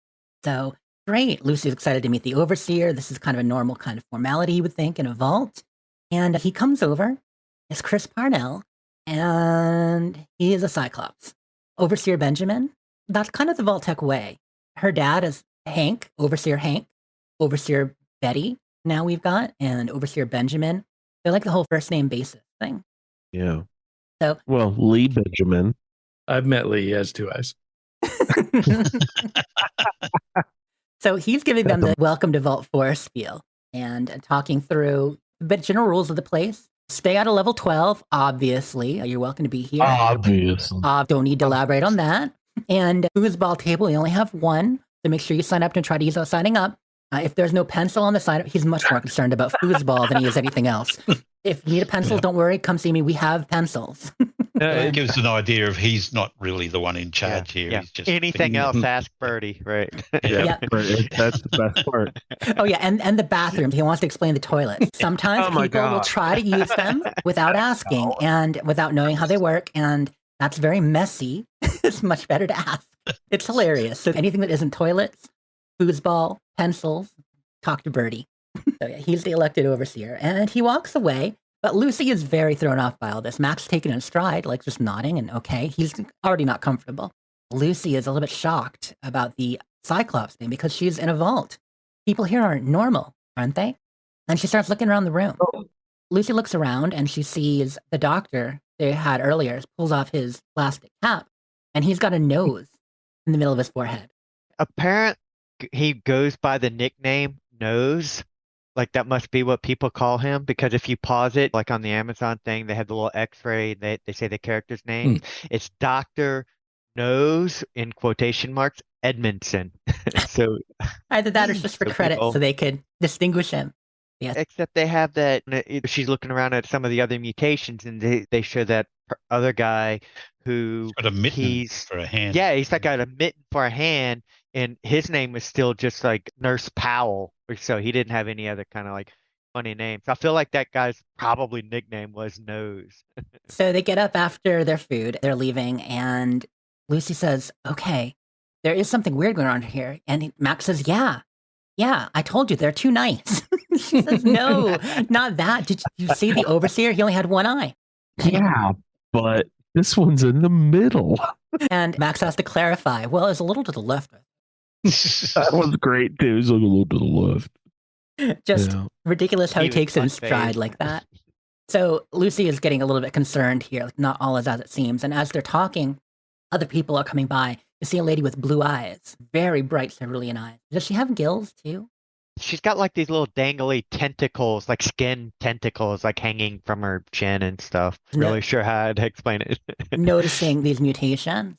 So, great. Lucy's excited to meet the overseer. This is kind of a normal kind of formality, you would think, in a vault. And he comes over. It's Chris Parnell. And he is a Cyclops. Overseer Benjamin. That's kind of the Vault Tec way. Her dad is Hank, Overseer Hank. Overseer Betty, now we've got, and Overseer Benjamin. They're like the whole first name basis thing. Yeah. So, well, Lee Benjamin. I've met Lee. He has two eyes. So he's giving them the welcome to Vault 4 spiel and talking through the general rules of the place. Stay out of level 12, obviously. You're welcome to be here. Obviously. Don't need to elaborate on that. And foosball table, you only have one. So make sure you sign up and try to use that signing up. If there's no pencil on the sign up, he's much more concerned about foosball than he is anything else. If you need a pencil, don't worry. Come see me. We have pencils. It gives an idea of he's not really the one in charge here. Yeah. He's just Anything else, ask Birdie, right? Yeah. That's the best part. Oh, yeah. And the bathrooms. He wants to explain the toilets. Sometimes people will try to use them without asking and without knowing how they work. And that's very messy. It's much better to ask. It's hilarious. So anything that isn't toilets, foosball, pencils, talk to Birdie. So yeah, he's the elected overseer. And he walks away. But Lucy is very thrown off by all this. Max taking it in stride, like just nodding and okay. He's already not comfortable. Lucy is a little bit shocked about the Cyclops thing because she's in a vault. People here aren't normal, aren't they? And she starts looking around the room. Lucy looks around and she sees the doctor they had earlier pulls off his plastic cap and he's got a nose in the middle of his forehead. Apparently, he goes by the nickname Nose. Like that must be what people call him because if you pause it, like on the Amazon thing, they have the little X-ray. They say the character's name. It's Dr. Nose in quotation marks Edmondson. So either that or just for credit, so they could distinguish him. Yeah. Except they have that. She's looking around at some of the other mutations, and they show that other guy who got a mitten for a hand. Yeah, he's got a mitten for a hand, and his name was still just like Nurse Powell, so he didn't have any other kind of like funny names. I feel like that guy's probably nickname was Nose. So they get up after their food, they're leaving, and Lucy says, "Okay, there is something weird going on here." And Max says, "Yeah, I told you they're too nice." She says, "No, not that. Did you see the overseer? He only had one eye." Yeah, but this one's in the middle. And Max has to clarify. Well, it's a little to the left. That was great too. It's like a little to the left. Just ridiculous how he takes it in stride like that. So Lucy is getting a little bit concerned here. Like not all is as it seems. And as they're talking, other people are coming by. You see a lady with blue eyes, very bright cerulean eyes. Does she have gills too? She's got like these little dangly tentacles, like skin tentacles, like hanging from her chin and stuff. Really sure how to explain it. Noticing these mutations.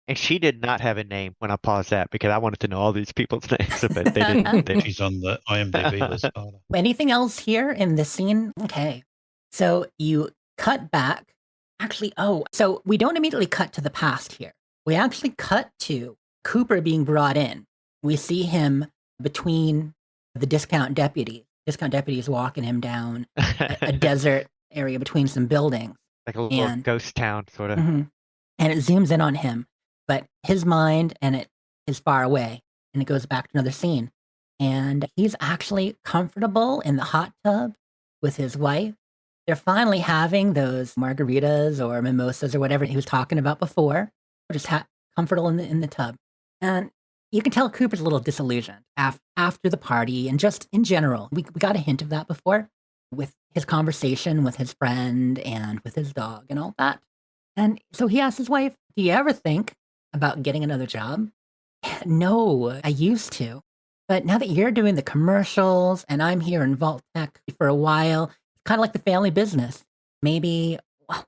And she did not have a name when I paused that because I wanted to know all these people's names, but they didn't. She's on the IMDb list. Anything else here in this scene? Okay. So you cut back. Actually, so we don't immediately cut to the past here. We actually cut to Cooper being brought in. We see him between the discount deputy. Discount deputy is walking him down a desert area between some buildings. Like a little ghost town, sort of. Mm-hmm. And it zooms in on him. But his mind and it is far away. And it goes back to another scene. And he's actually comfortable in the hot tub with his wife. They're finally having those margaritas or mimosas or whatever he was talking about before. Just comfortable in the tub. And you can tell Cooper's a little disillusioned after the party and just in general. We got a hint of that before with his conversation with his friend and with his dog and all that. And so he asked his wife, "Do you ever think about getting another job?" "No, I used to. But now that you're doing the commercials and I'm here in Vault Tec for a while, it's kind of like the family business. Maybe,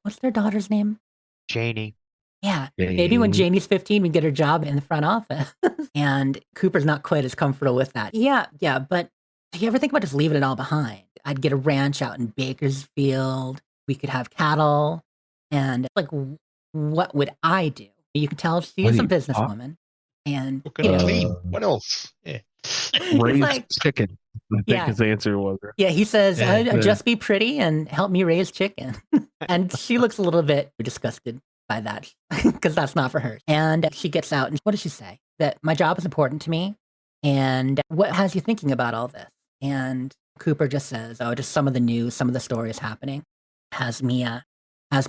what's their daughter's name?" Janie. Yeah, maybe when Janie's 15, we get her job in the front office. And Cooper's not quite as comfortable with that. Yeah, but do you ever think about just leaving it all behind? I'd get a ranch out in Bakersfield. We could have cattle. And like, what would I do? You can tell she is a businesswoman. And clean. What else? Yeah. Raise chicken. I think his answer was. Yeah, he says, just be pretty and help me raise chicken. And she looks a little bit disgusted by that because that's not for her. And she gets out and what does she say? That my job is important to me. And what has you thinking about all this? And Cooper just says, just some of the news, some of the stories happening has me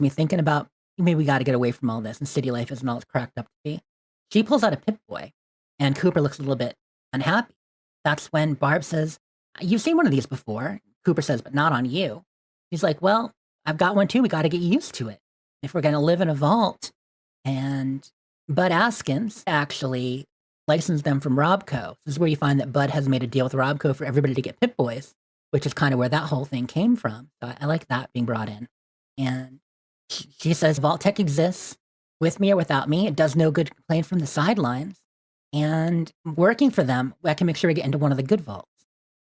thinking about maybe we got to get away from all this and city life isn't all it's cracked up to be. She pulls out a Pip-Boy and Cooper looks a little bit unhappy. That's when Barb says, "You've seen one of these before." Cooper says, "But not on you." She's like, "Well, I've got one too. We got to get used to it. If we're going to live in a vault, And Bud Askins actually licensed them from Robco. This is where you find that Bud has made a deal with Robco for everybody to get Pip-Boys, which is kind of where that whole thing came from. So I like that being brought in. And she says Vault Tec exists with me or without me. It does no good to complain from the sidelines. And working for them, I can make sure I get into one of the good vaults.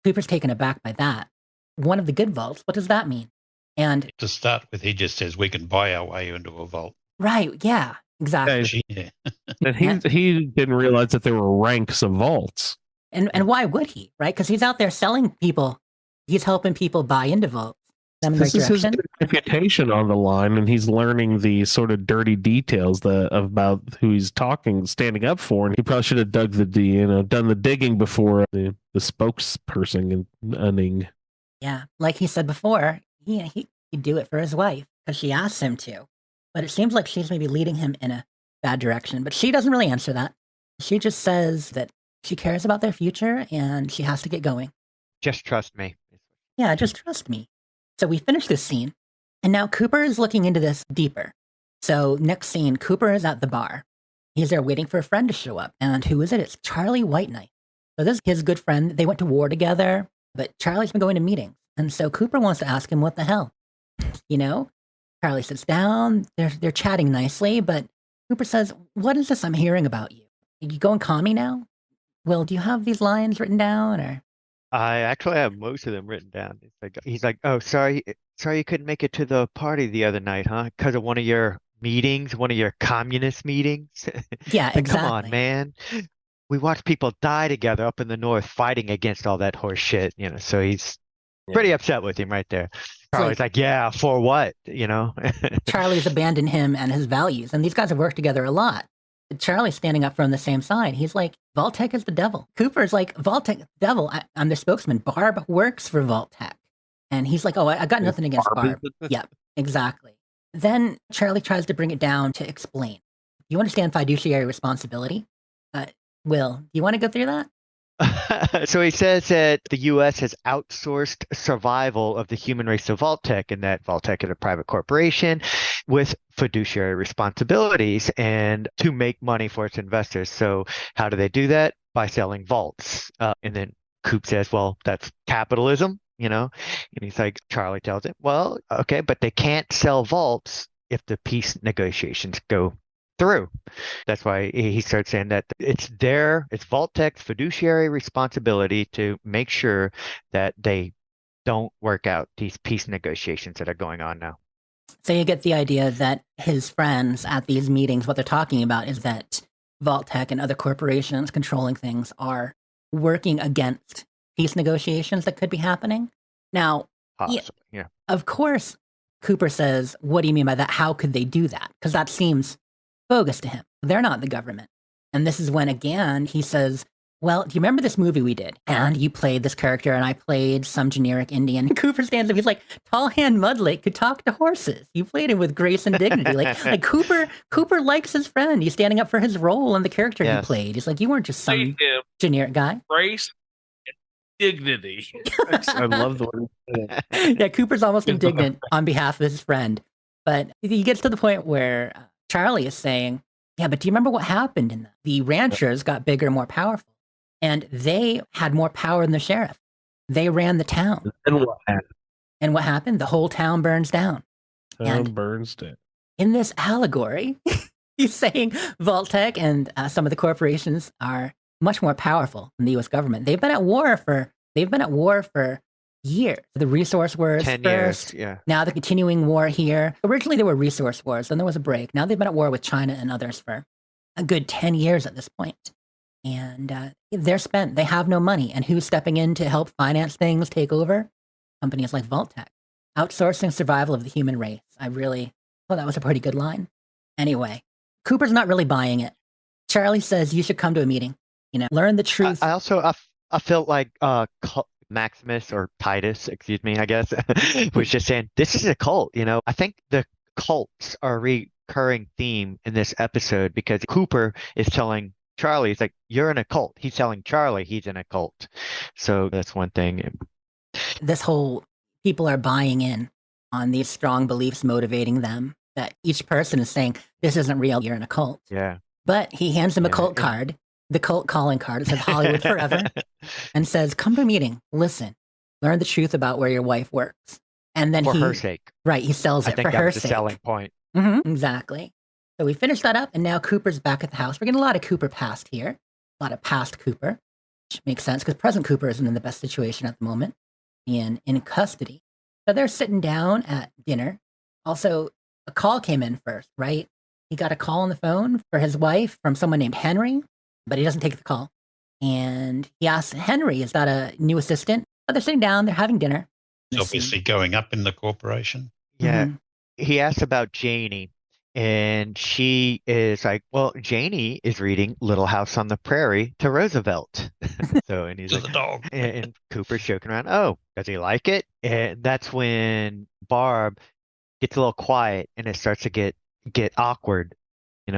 Cooper's taken aback by that. One of the good vaults, what does that mean? And To start with, he just says we can buy our way into a vault. right, yeah, exactly. Yeah. And he didn't realize that there were ranks of vaults. And why would he, right? Because he's out there selling people. He's helping people buy into vaults. Them in the This right is his direction. reputation on the line, and he's learning the sort of dirty details about who he's standing up for. And he probably should have done the digging before the spokesperson and Yeah, like he said before, he'd do it for his wife because she asked him to. But it seems like she's maybe leading him in a bad direction. But she doesn't really answer that. She just says that she cares about their future and she has to get going. Just trust me. Yeah, just trust me. So we finish this scene, and now Cooper is looking into this deeper. So next scene, Cooper is at the bar. He's there waiting for a friend to show up. And who is it? It's Charlie Whiteknight. So this is his good friend. They went to war together, but Charlie's been going to meetings. And so Cooper wants to ask him what the hell. You know? Charlie sits down. They're chatting nicely, but Cooper says, "What is this I'm hearing about you? Are you going commie now? Will, do you have these lines written down or?" I actually have most of them written down. He's like, oh, sorry you couldn't make it to the party the other night, huh? Because of one of your meetings, one of your communist meetings. Yeah, Like, exactly. come on, man. We watched people die together up in the north fighting against all that horse shit, So he's pretty upset with him right there. Charlie's like, yeah, for what, Charlie's abandoned him and his values, and these guys have worked together a lot. Charlie's standing up from the same side. He's like, Vault Tec is the devil. Cooper's like, Vault Tec, devil. I'm the spokesman. Barb works for Vault Tec. And he's like, oh, I got nothing against Barb. Yep, exactly. Then Charlie tries to bring it down to explain. You understand fiduciary responsibility? Will, do you want to go through that? So he says that the U.S. has outsourced survival of the human race to Vault Tec, and that Vault Tec is a private corporation with fiduciary responsibilities and to make money for its investors. So how do they do that? By selling vaults. And then Coop says, well, that's capitalism, And he's like, Charlie tells him, well, okay, but they can't sell vaults if the peace negotiations go through. That's why he starts saying that it's Vault Tec's fiduciary responsibility to make sure that they don't work out these peace negotiations that are going on now. So you get the idea that his friends at these meetings, what they're talking about is that Vault Tec and other corporations controlling things are working against peace negotiations that could be happening. Now, Possibly, yeah. Of course, Cooper says, what do you mean by that? How could they do that? Because that seems bogus to him. They're not the government. And this is when, again, he says, well, do you remember this movie we did? And you played this character and I played some generic Indian. Cooper stands up. He's like, Tall Hand Mudlake could talk to horses. You played him with grace and dignity. like Cooper likes his friend. He's standing up for his role and the character he played. He's like, you weren't just some generic guy. Grace and dignity. I love the way. Yeah, Cooper's almost indignant on behalf of his friend. But he gets to the point where Charlie is saying, yeah, but do you remember what happened? And the ranchers got bigger and more powerful. And they had more power than the sheriff. They ran the town. And what happened? And what happened? The whole town burns down. Burns down. In this allegory, he's saying Vault Tec and some of the corporations are much more powerful than the U.S. government. They've been at war for years. The resource wars 10 first. years, yeah. Now the continuing war here. Originally there were resource wars, then there was a break. Now they've been at war with China and others for a good 10 years at this point. And they're spent. They have no money. And who's stepping in to help finance things, take over? Companies like Vault Tec. Outsourcing survival of the human race. That was a pretty good line. Anyway, Cooper's not really buying it. Charlie says you should come to a meeting. Learn the truth. I felt like Maximus or Titus, excuse me, I guess, was just saying this is a cult. I think the cults are a recurring theme in this episode because Cooper is telling Charlie, he's like, you're in a cult. He's telling Charlie he's in a cult. So that's one thing. This whole people are buying in on these strong beliefs motivating them. that each person is saying, this isn't real, you're in a cult. Yeah. But he hands him a Yeah, cult yeah. card, the cult calling card. It says Hollywood Forever, and says, come to a meeting, listen, learn the truth about where your wife works. And then For her sake. Right, he sells I it think for that her was the sake. selling point. Exactly. So we finished that up, and now Cooper's back at the house. We're getting a lot of Cooper past here, a lot of past Cooper, which makes sense because present Cooper isn't in the best situation at the moment, being in custody. So they're sitting down at dinner. Also, a call came in first, right? He got a call on the phone for his wife from someone named Henry, but he doesn't take the call. And he asks Henry, is that a new assistant? But they're sitting down, they're having dinner. It's obviously going up in the corporation. Yeah. He asked about Janie, and she is like, well, Janie is reading Little House on the Prairie to Roosevelt. And he's To like, the dog. and Cooper's joking around, oh, does he like it? And that's when Barb gets a little quiet and it starts to get awkward,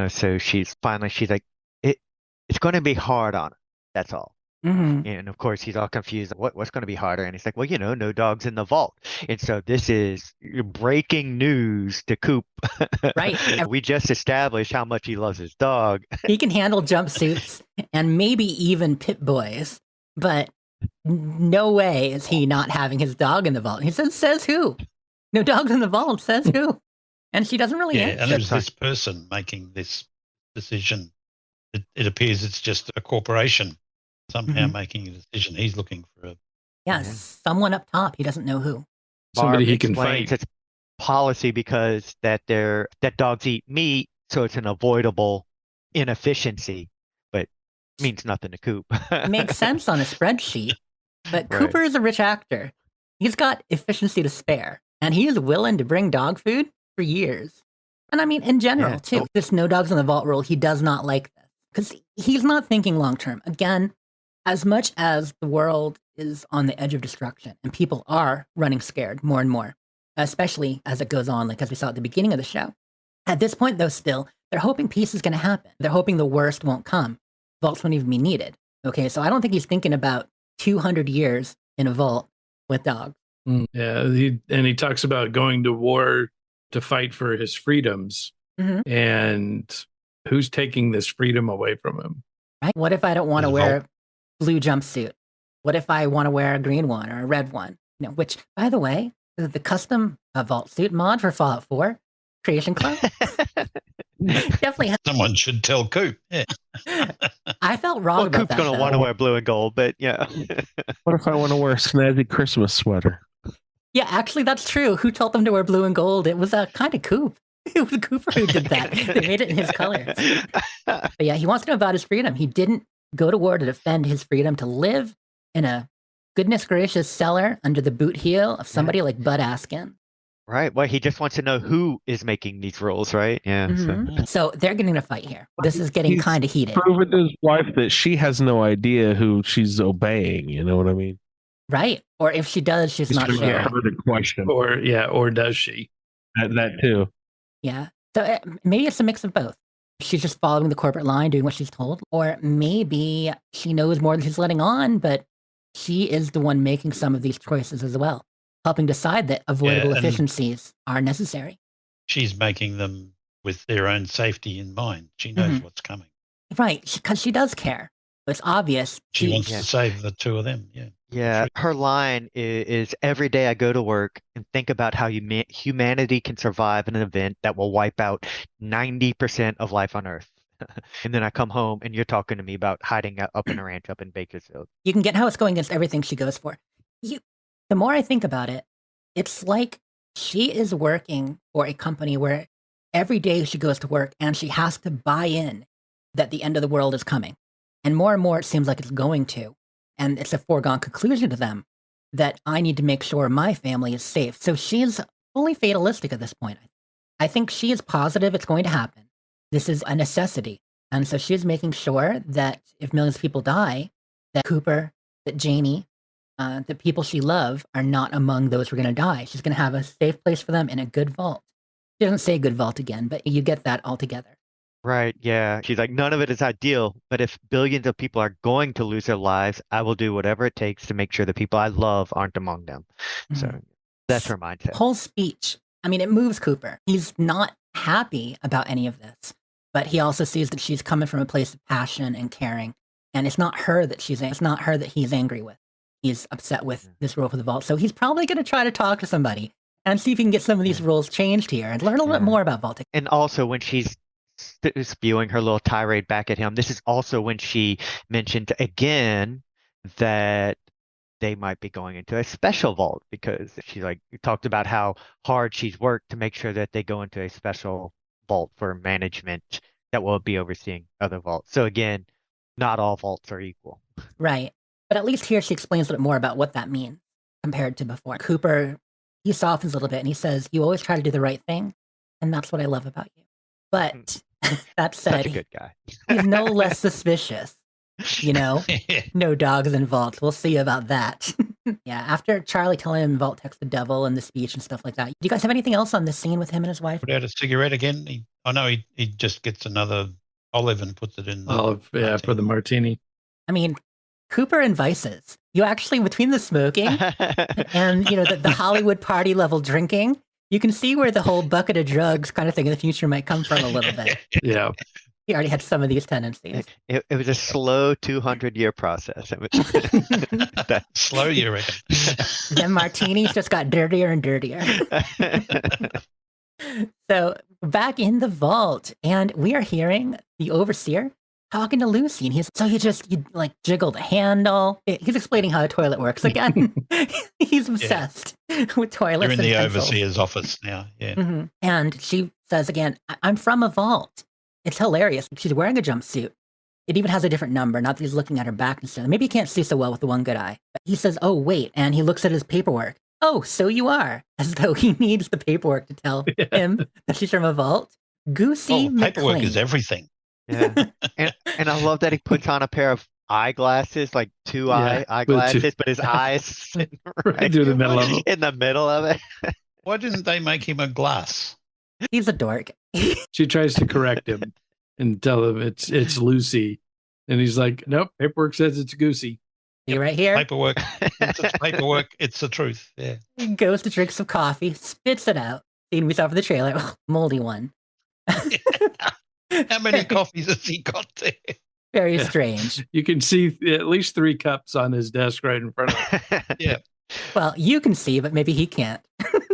so she's like, it's going to be hard on her. That's all. And of course, he's all confused. What's going to be harder? And he's like, well, no dogs in the vault. And so this is breaking news to Coop. Right. We just established how much he loves his dog. He can handle jumpsuits and maybe even pit boys, but no way is he not having his dog in the vault. He says who? No dogs in the vault, says who? And she doesn't really answer. And it was this person making this decision. It appears it's just a corporation somehow making a decision. He's looking for someone up top. He doesn't know who. Somebody Barb he can explains fight. It's policy because that dogs eat meat, so it's an avoidable inefficiency, but means nothing to Coop. Makes sense on a spreadsheet, but Right. Cooper is a rich actor. He's got efficiency to spare, and he is willing to bring dog food for years. And I mean, in general, too, this no dogs in the vault rule, he does not like this because he's not thinking long term. Again, as much as the world is on the edge of destruction and people are running scared more and more, especially as it goes on, like as we saw at the beginning of the show. At this point, though, still, they're hoping peace is going to happen. They're hoping the worst won't come. Vaults won't even be needed. Okay, so I don't think he's thinking about 200 years in a vault with dogs. Yeah, he talks about going to war to fight for his freedoms, and who's taking this freedom away from him? Right? What if I don't want to wear a blue jumpsuit? What if I want to wear a green one or a red one? Which, by the way, the custom vault suit mod for Fallout 4 Creation Club definitely has. Someone should tell Coop. Yeah. I felt wrong Well, about Coop's that. going to want to wear blue and gold, but yeah. What if I want to wear a snazzy Christmas sweater? Yeah, actually, that's true. Who told them to wear blue and gold? It was kind of Coop. It was Cooper who did that. They made it in his colors. But yeah, he wants to know about his freedom. He didn't go to war to defend his freedom to live in a goodness gracious cellar under the boot heel of somebody like Bud Askin. Right. Well, he just wants to know who is making these rules, right? Yeah. So they're getting a fight here. This is getting kind of heated. Proven to his wife that she has no idea who she's obeying. You know what I mean? Right. Or if she does, she's not Get sure. her to question. Or does she? That too. Yeah. So maybe it's a mix of both. She's just following the corporate line, doing what she's told. Or maybe she knows more than she's letting on, but she is the one making some of these choices as well, helping decide that avoidable efficiencies are necessary. She's making them with their own safety in mind. She knows what's coming. Right. Because she does care. It's obvious. She wants to save the two of them. Yeah. Yeah. Her line is every day I go to work and think about how humanity can survive in an event that will wipe out 90% of life on Earth. And then I come home and you're talking to me about hiding up in a ranch up in Bakersfield. You can get how it's going against everything she goes for. The more I think about it, it's like she is working for a company where every day she goes to work and she has to buy in that the end of the world is coming. And more it seems like it's going to. And it's a foregone conclusion to them that I need to make sure my family is safe. So she's fully fatalistic at this point. I think she is positive it's going to happen. This is a necessity. And so she's making sure that if millions of people die, that Cooper, that Janie, the people she loves are not among those who are going to die. She's going to have a safe place for them in a good vault. She doesn't say good vault again, but you get that altogether. Right. Yeah. She's like, none of it is ideal, but if billions of people are going to lose their lives, I will do whatever it takes to make sure the people I love aren't among them. So that's her mindset. Whole speech. I mean, it moves Cooper. He's not happy about any of this, but he also sees that she's coming from a place of passion and caring. And it's not her that he's angry with. He's upset with this rule for the vault. So he's probably going to try to talk to somebody and see if he can get some of these rules changed here and learn a little bit more about Vault Tec. And also when she's spewing her little tirade back at him, this is also when she mentioned again that they might be going into a special vault, because she talked about how hard she's worked to make sure that they go into a special vault for management that will be overseeing other vaults. So again, not all vaults are equal. Right. But at least here she explains a bit more about what that means compared to before. Cooper, he softens a little bit and he says, you always try to do the right thing, and that's what I love about you. But that said, Such a good guy. he's no less suspicious. No dogs in vaults. We'll see about that. Yeah, after Charlie telling him Vault Tec's the devil and the speech and stuff like that, do you guys have anything else on this scene with him and his wife? Put out a cigarette again. He just gets another olive and puts it in the Olive, yeah, for the martini. I mean, Cooper and vices. You actually, between the smoking and, the Hollywood party level drinking, you can see where the whole bucket of drugs kind of thing in the future might come from a little bit. Yeah. He already had some of these tendencies. It was a slow 200-year process. Slow, you reckon? The martinis just got dirtier and dirtier. So back in the vault, and we are hearing the overseer talking to Lucy, and you jiggle the handle. He's explaining how a toilet works again. He's obsessed with toilets. You're in the utensils. overseer's office now, yeah. Mm-hmm. And she says again, I'm from a vault. It's hilarious. She's wearing a jumpsuit. It even has a different number. Not that he's looking at her back and stuff. Maybe he can't see so well with the one good eye. But he says, oh, wait. And he looks at his paperwork. Oh, so you are. As though he needs the paperwork to tell him that she's from a vault. Goosey paperwork McClain. is everything. Yeah. And I love that he puts on a pair of eyeglasses, like eyeglasses, but his eyes right through the middle of them. In the middle of it. Why didn't they make him a glass? He's a dork. She tries to correct him and tell him it's Lucy. And he's like, nope, paperwork says it's Goosey. You right here? Paperwork. It's paperwork. It's the truth. Yeah. He goes to drink some coffee, spits it out. Scene we saw for the trailer. Moldy one. How many coffees has he got there? Very strange. You can see at least 3 cups on his desk right in front of him. Yeah. Well, you can see, but maybe he can't.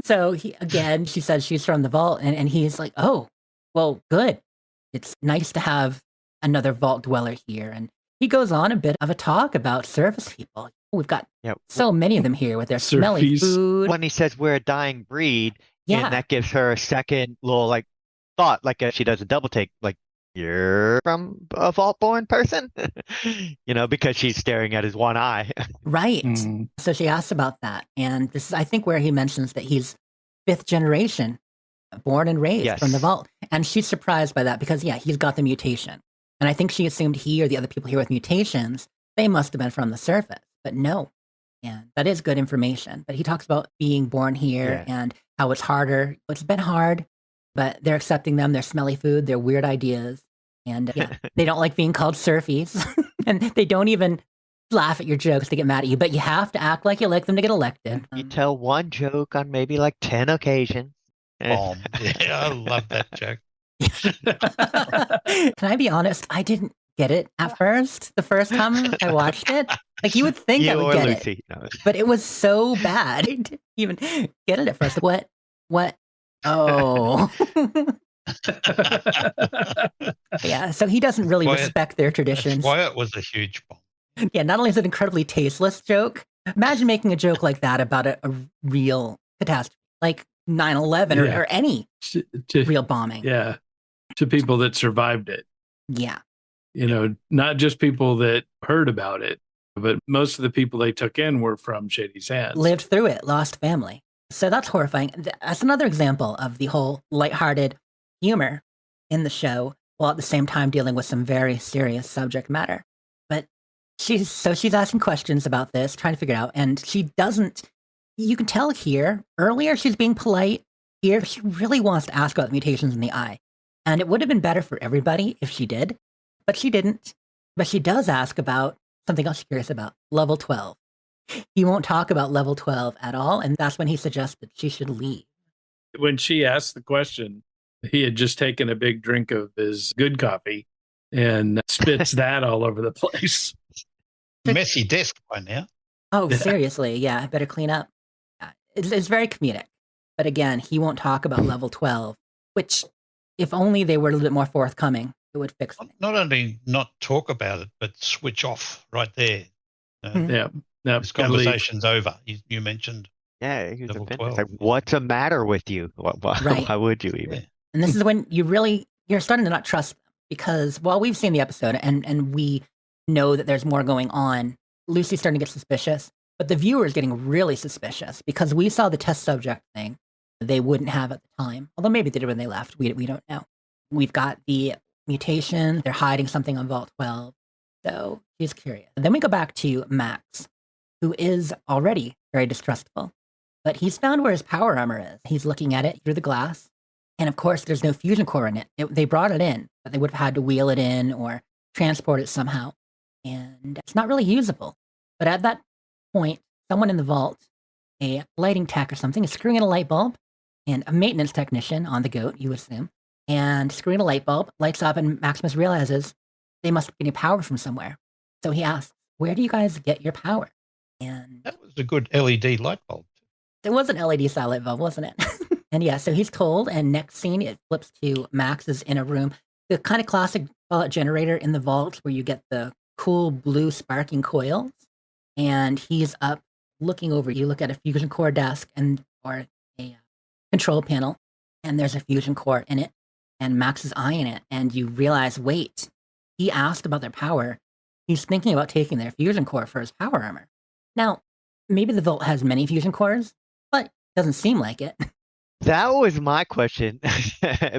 So she says she's from the vault, and he's like, oh, well, good. It's nice to have another vault dweller here. And he goes on a bit of a talk about service people. We've got so many of them here with their smelly food. When he says we're a dying breed, yeah, and that gives her a second little thought, she does a double take, you're from a vault-born person, because she's staring at his one eye. Right. So she asks about that, and this is, I think, where he mentions that he's 5th generation, born and raised from the vault, and she's surprised by that because he's got the mutation, and I think she assumed he or the other people here with mutations, they must have been from the surface, but no. And that is good information. But he talks about being born here and how it's harder. It's been hard, but they're accepting them, their smelly food, their weird ideas. And they don't like being called surfies. And they don't even laugh at your jokes to get mad at you, but you have to act like you like them to get elected. You tell one joke on maybe 10 occasions. Yeah, I love that joke. Can I be honest? I didn't get it at first. The first time I watched it, you would think I would get Lucy. it, but it was so bad. I didn't even get it at first. What? Oh. Yeah, so he doesn't really respect their traditions. Wyatt was a huge bomb. Yeah, not only is it an incredibly tasteless joke, imagine making a joke like that about a real catastrophe, like 9/11 or any real bombing. Yeah, to people that survived it. Yeah. Not just people that heard about it, but most of the people they took in were from Shady's hands. Lived through it, lost family. So that's horrifying. That's another example of the whole lighthearted humor in the show, while at the same time dealing with some very serious subject matter. But she's asking questions about this, trying to figure it out, and she doesn't. You can tell here, earlier she's being polite. Here, she really wants to ask about the mutations in the eye. And it would have been better for everybody if she did, but she didn't. But she does ask about something else she's curious about, level 12. He won't talk about level 12 at all, and that's when he suggests that she should leave. When she asked the question, He had just taken a big drink of his good coffee and spits that all over the place. Messy desk by now. Oh, seriously. Yeah, I better clean up. It's very comedic. But again, he won't talk about level 12, which, if only they were a little bit more forthcoming, it would fix things. Not only not talk about it, but switch off right there. Yeah. This conversation's over. You mentioned. Yeah, he was Level offended. 12. It's like, what's the matter with you? Right. Why would you even? Yeah. And this is when you're starting to not trust them, because while we've seen the episode and we know that there's more going on, Lucy's starting to get suspicious, but the viewer is getting really suspicious because we saw the test subject thing they wouldn't have at the time. Although maybe they did when they left. We don't know. We've got the mutation. They're hiding something on Vault 12. So she's curious. And then we go back to Max, who is already very distrustful. But he's found where his power armor is. He's looking at it through the glass. And of course, there's no fusion core in it. They brought it in, but they would have had to wheel it in or transport it somehow. And it's not really usable. But at that point, someone in the vault, a lighting tech or something, is screwing in a light bulb, and a maintenance technician on the goat, you assume, and screwing a light bulb, lights up, and Maximus realizes they must be getting power from somewhere. So he asks, where do you guys get your power? And That was a good LED light bulb. it was an LED style light bulb, wasn't it? And yeah, so he's told, and next scene, it flips to Max is in a room. The kind of classic generator in the vault where you get the cool blue sparking coils. And he's up looking over. You look at a fusion core desk or a control panel, and there's a fusion core in it. And Max is eyeing it, and you realize, wait, he asked about their power. He's thinking about taking their fusion core for his power armor. Now, maybe the Vault has many fusion cores, but it doesn't seem like it. That was my question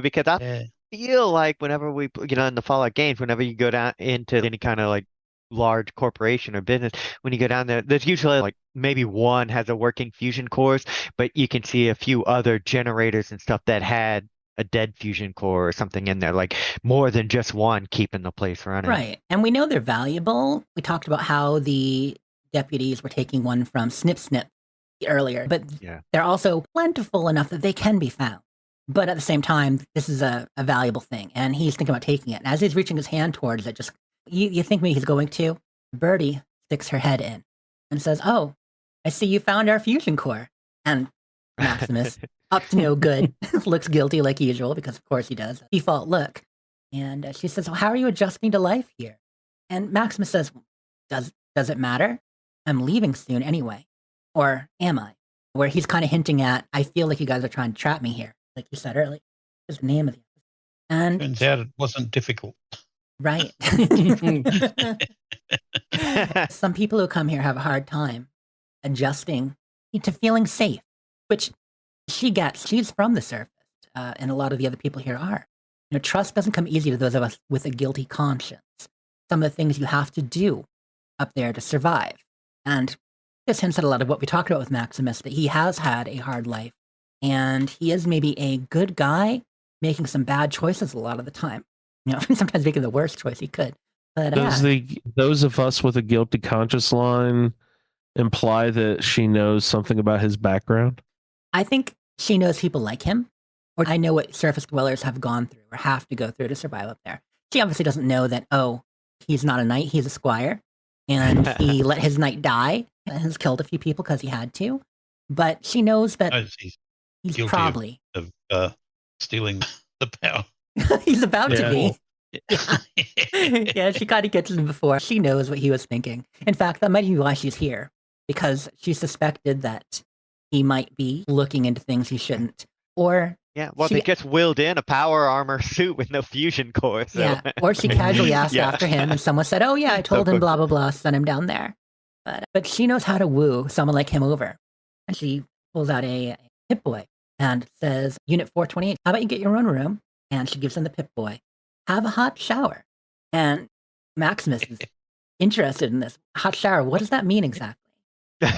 because I feel like whenever we, in the Fallout games, whenever you go down into any kind of like large corporation or business, when you go down there, there's usually like maybe one has a working fusion cores, but you can see a few other generators and stuff that had a dead fusion core or something in there, like more than just one keeping the place running. Right. And we know they're valuable. We talked about how the deputies were taking one from Snip Snip earlier, but they're also plentiful enough that they can be found. But at the same time, this is a valuable thing, and he's thinking about taking it. And as he's reaching his hand towards it, just you think maybe he's going to, Birdie sticks her head in and says, "Oh, I see you found our fusion core." And Maximus, up to no good, looks guilty like usual, because of course he does. Default look. And she says, "Well, how are you adjusting to life here?" And Maximus says, does it matter? I'm leaving soon anyway. Or am I? Where he's kind of hinting at, I feel like you guys are trying to trap me here, like you said earlier. That's the name of the episode. And turns out it wasn't difficult. Right. Some people who come here have a hard time adjusting to feeling safe, which she gets. She's from the surface, and a lot of the other people here are. Trust doesn't come easy to those of us with a guilty conscience. Some of the things you have to do up there to survive. And this hints at a lot of what we talked about with Maximus, that he has had a hard life, and he is maybe a good guy making some bad choices a lot of the time. Sometimes making the worst choice he could. But does those of us with a guilty conscience line imply that she knows something about his background? I think she knows people like him, or I know what surface dwellers have gone through or have to go through to survive up there. She obviously doesn't know that, he's not a knight, he's a squire, and he let his knight die and has killed a few people because he had to. But she knows that he's probably of stealing the power. He's about to be. Yeah, she kind of gets him before. She knows what he was thinking. In fact, that might be why she's here, because she suspected that he might be looking into things he shouldn't. Or they just wheeled in a power armor suit with no fusion core. So. Yeah, or she casually asked after him, and someone said, "Oh yeah, I told him blah blah blah, sent him down there." But she knows how to woo someone like him over, and she pulls out a Pip-Boy and says, "Unit 428, how about you get your own room?" And she gives him the Pip-Boy. Have a hot shower. And Maximus is interested in this. Hot shower, what does that mean exactly? Do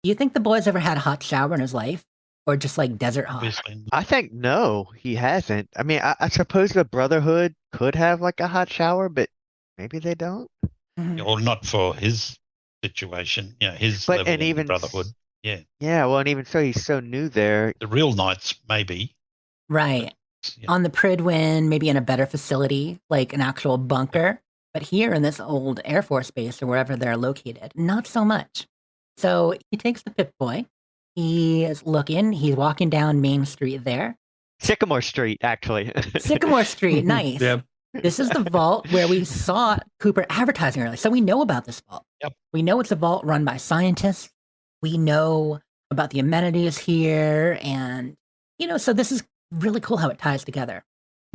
you think the boy's ever had a hot shower in his life? Or just like desert hot? I think no, he hasn't. I mean, I suppose the Brotherhood could have like a hot shower, but maybe they don't. Or not for his situation, his level of Brotherhood. Yeah. Yeah, well, and even so, he's so new there. The real knights, maybe. Right. Yeah. On the Pridwin, maybe in a better facility, like an actual bunker. But here in this old Air Force base or wherever they're located, not so much. So he takes the Pip-Boy. He is looking. He's walking down Main Street there. Sycamore Street, actually. Sycamore Street, nice. Yeah. This is the vault where we saw Cooper advertising earlier. So we know about this vault. Yep. We know it's a vault run by scientists. We know about the amenities here. And, so this is really cool how it ties together.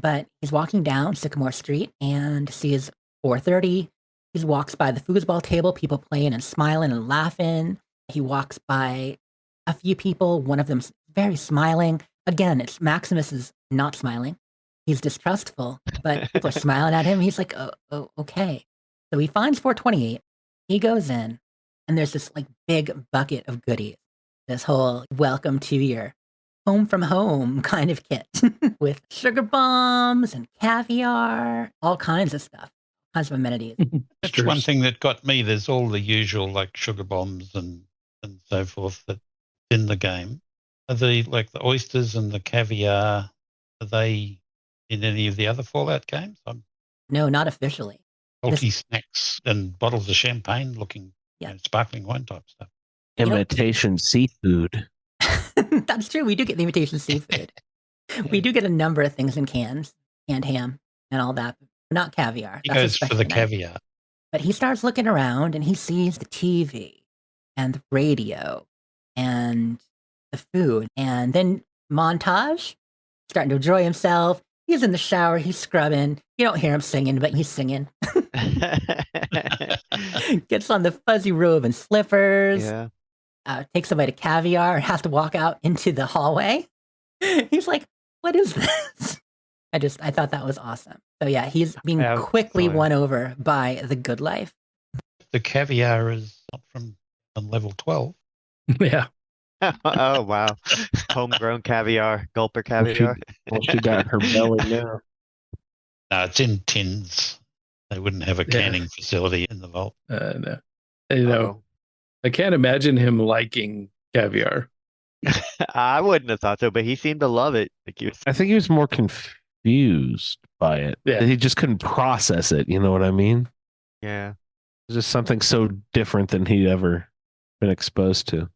But he's walking down Sycamore Street and sees 4:30. He walks by the foosball table, people playing and smiling and laughing. He walks by a few people, one of them's very smiling. Again, it's Maximus is not smiling. He's distrustful, but people are smiling at him. He's like, oh, okay. So he finds 428. He goes in, and there's this like big bucket of goodies. This whole welcome to your home from home kind of kit with sugar bombs and caviar, all kinds of stuff, kinds of amenities. That's one thing that got me. There's all the usual like sugar bombs and so forth that's in the game. Are the oysters and the caviar, are they in any of the other Fallout games? No, not officially. Salty snacks and bottles of champagne looking, sparkling wine type stuff. Imitation seafood. That's true. We do get the imitation seafood. We do get a number of things in cans, canned ham and all that. Not caviar. He goes for the caviar. But he starts looking around and he sees the TV and the radio and the food. And then montage, starting to enjoy himself. He's in the shower. He's scrubbing. You don't hear him singing, but he's singing. Gets on the fuzzy robe and slippers. Yeah. Takes a bite of caviar and has to walk out into the hallway. He's like, what is this? I thought that was awesome. So yeah, he's being quickly won over by the good life. The caviar is not from on level 12. Yeah. Oh, wow. Homegrown caviar, gulper caviar. Well, she got her belly now. No, it's in tins. They wouldn't have a canning facility in the vault. No. I can't imagine him liking caviar. I wouldn't have thought so, but he seemed to love it. I think he was more confused by it. Yeah. He just couldn't process it. You know what I mean? Yeah. It's just something so different than he'd ever been exposed to.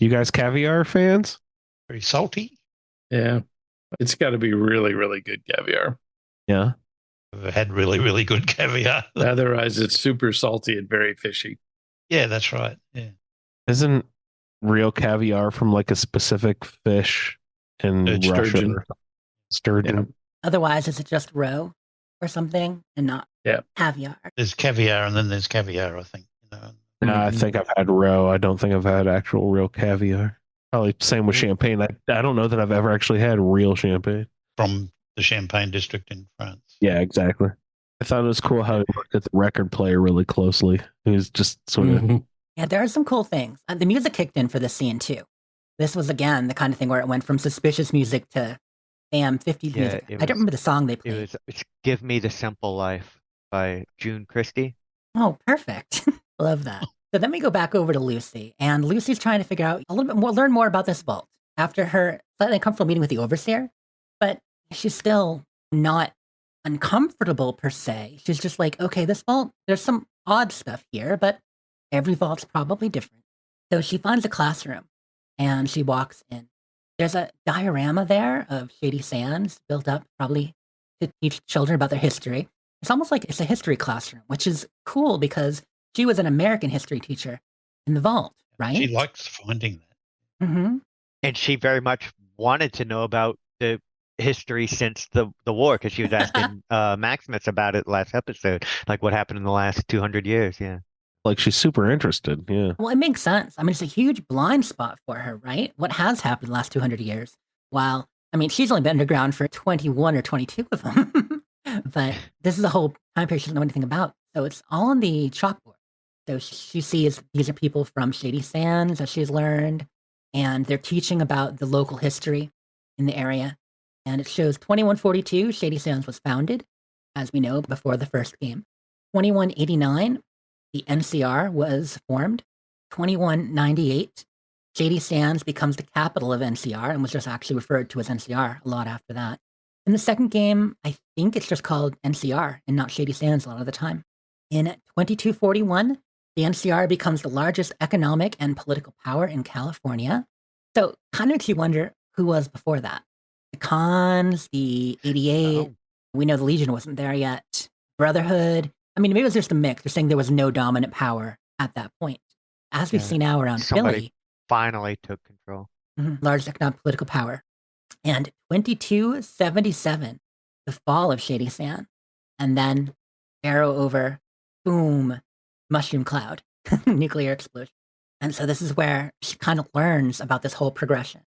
You guys caviar fans? Very salty. Yeah. It's got to be really, really good caviar. Yeah. I've had really, really good caviar. Otherwise, it's super salty and very fishy. Yeah, that's right. Yeah. Isn't real caviar from like a specific fish in Russia? Sturgeon. Sturgeon. Yeah. Otherwise, is it just roe or something and not caviar? There's caviar and then there's caviar, I think. No, I think I've had roe. I don't think I've had actual real caviar. Probably same with champagne. I don't know that I've ever actually had real champagne. From the Champagne district in France. Yeah, exactly. I thought it was cool how he looked at the record player really closely. He was just sort of... Yeah, there are some cool things. The music kicked in for this scene, too. This was, again, the kind of thing where it went from suspicious music to, 50s music. I don't remember the song they played. It's Give Me the Simple Life by June Christie. Oh, perfect. Love that. So then we go back over to Lucy, and Lucy's trying to figure out a little bit more, learn more about this vault after her slightly uncomfortable meeting with the overseer. But she's still not uncomfortable per se. She's just like, okay, this vault, there's some odd stuff here, but every vault's probably different. So she finds a classroom and she walks in. There's a diorama there of Shady Sands built up probably to teach children about their history. It's almost like it's a history classroom, which is cool because she was an American history teacher in the vault, right? She likes finding that. Mm-hmm. And she very much wanted to know about the history since the war, because she was asking Maximus about it last episode, like what happened in the last 200 years. Yeah. Like she's super interested. Yeah. Well, it makes sense. I mean, it's a huge blind spot for her, right? What has happened in the last 200 years? While, I mean, she's only been underground for 21 or 22 of them. But this is a whole time period she doesn't know anything about. So it's all on the chalkboard. So she sees these are people from Shady Sands that she's learned, and they're teaching about the local history in the area. And it shows 2142, Shady Sands was founded, as we know, before the first game. 2189, the NCR was formed. 2198, Shady Sands becomes the capital of NCR and was just actually referred to as NCR a lot after that. In the second game, I think it's just called NCR and not Shady Sands a lot of the time. In 2241, the NCR becomes the largest economic and political power in California. So kind of makes you wonder who was before that. The Khans, the 88, we know the Legion wasn't there yet. Brotherhood. I mean, maybe it was just a mix. They're saying there was no dominant power at that point. As we see now around Somebody Philly, finally took control. largest economic political power. And 2277, the fall of Shady Sand. And then arrow over, boom, mushroom cloud, nuclear explosion. And so this is where she kind of learns about this whole progression,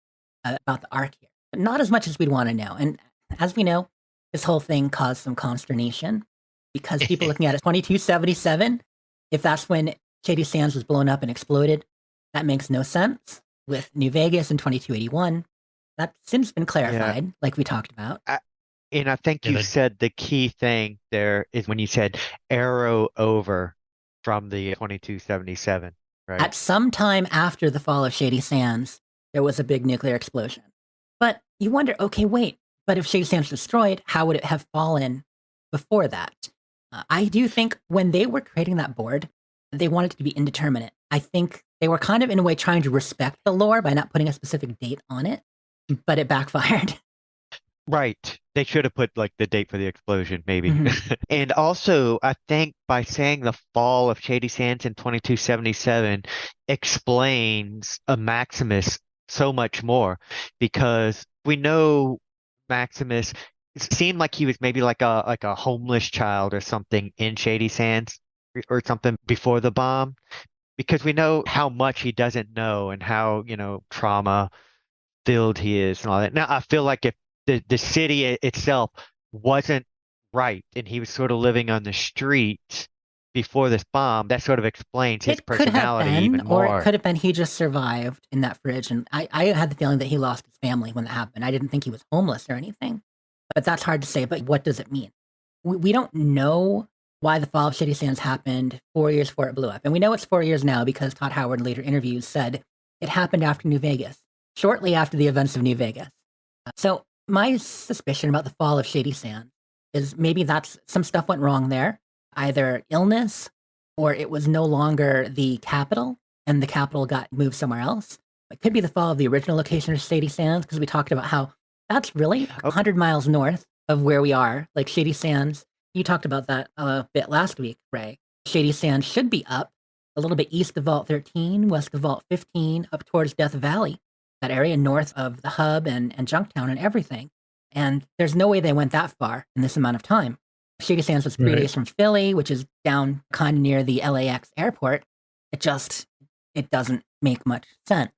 about the arc here. But not as much as we'd want to know. And as we know, this whole thing caused some consternation because people looking at it, 2277, if that's when Shady Sands was blown up and exploded, that makes no sense. With New Vegas in 2281, that's since been clarified, like we talked about. And I think you said the key thing there is when you said arrow over from the 2277, right? At some time after the fall of Shady Sands, there was a big nuclear explosion. But you wonder, okay, wait, but if Shady Sands was destroyed, how would it have fallen before that? I do think when they were creating that board, they wanted it to be indeterminate. I think they were kind of, in a way, trying to respect the lore by not putting a specific date on it, but it backfired. Right. They should have put like the date for the explosion, maybe. And also, I think by saying the fall of Shady Sands in 2277 explains a Maximus so much more because we know Maximus seemed like he was maybe like a homeless child or something in Shady Sands or something before the bomb because we know how much he doesn't know and how, trauma filled he is and all that. Now, I feel like if the city itself wasn't right and he was sort of living on the street before this bomb, that sort of explains his personality even more. Or it could have been he just survived in that fridge. And I had the feeling that he lost his family when that happened. I didn't think he was homeless or anything, but that's hard to say. But what does it mean? We don't know why the fall of Shady Sands happened 4 years before it blew up. And we know it's 4 years now because Todd Howard in later interviews said it happened after New Vegas, shortly after the events of New Vegas. So my suspicion about the fall of Shady Sands is maybe that's some stuff went wrong there, either illness or it was no longer the capital and the capital got moved somewhere else. It could be the fall of the original location of Shady Sands because we talked about how that's really 100 miles north of where we are. Like Shady Sands, you talked about that a bit last week, Ray. Shady Sands should be up a little bit east of Vault 13, west of Vault 15, up towards Death Valley. That area north of the hub and Junktown and everything. And there's no way they went that far in this amount of time. Shady Sands was 3 days from Philly, which is down kind of near the LAX airport. It doesn't make much sense.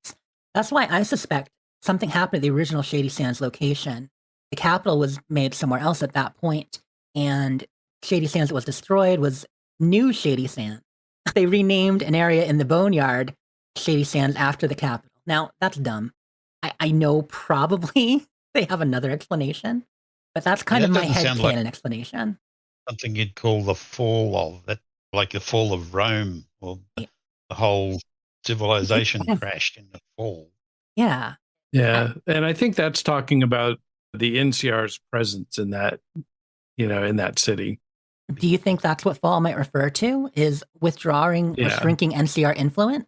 That's why I suspect something happened at the original Shady Sands location. The capital was made somewhere else at that point, and Shady Sands that was destroyed was New Shady Sands. They renamed an area in the Boneyard Shady Sands after the capital. Now, that's dumb. I know probably they have another explanation, but that's kind of my headcanon explanation. Something you'd call the fall of it, like the fall of Rome, or the whole civilization crashed in the fall. Yeah. Yeah. And I think that's talking about the NCR's presence in that, in that city. Do you think that's what fall might refer to? Is withdrawing or shrinking NCR influence?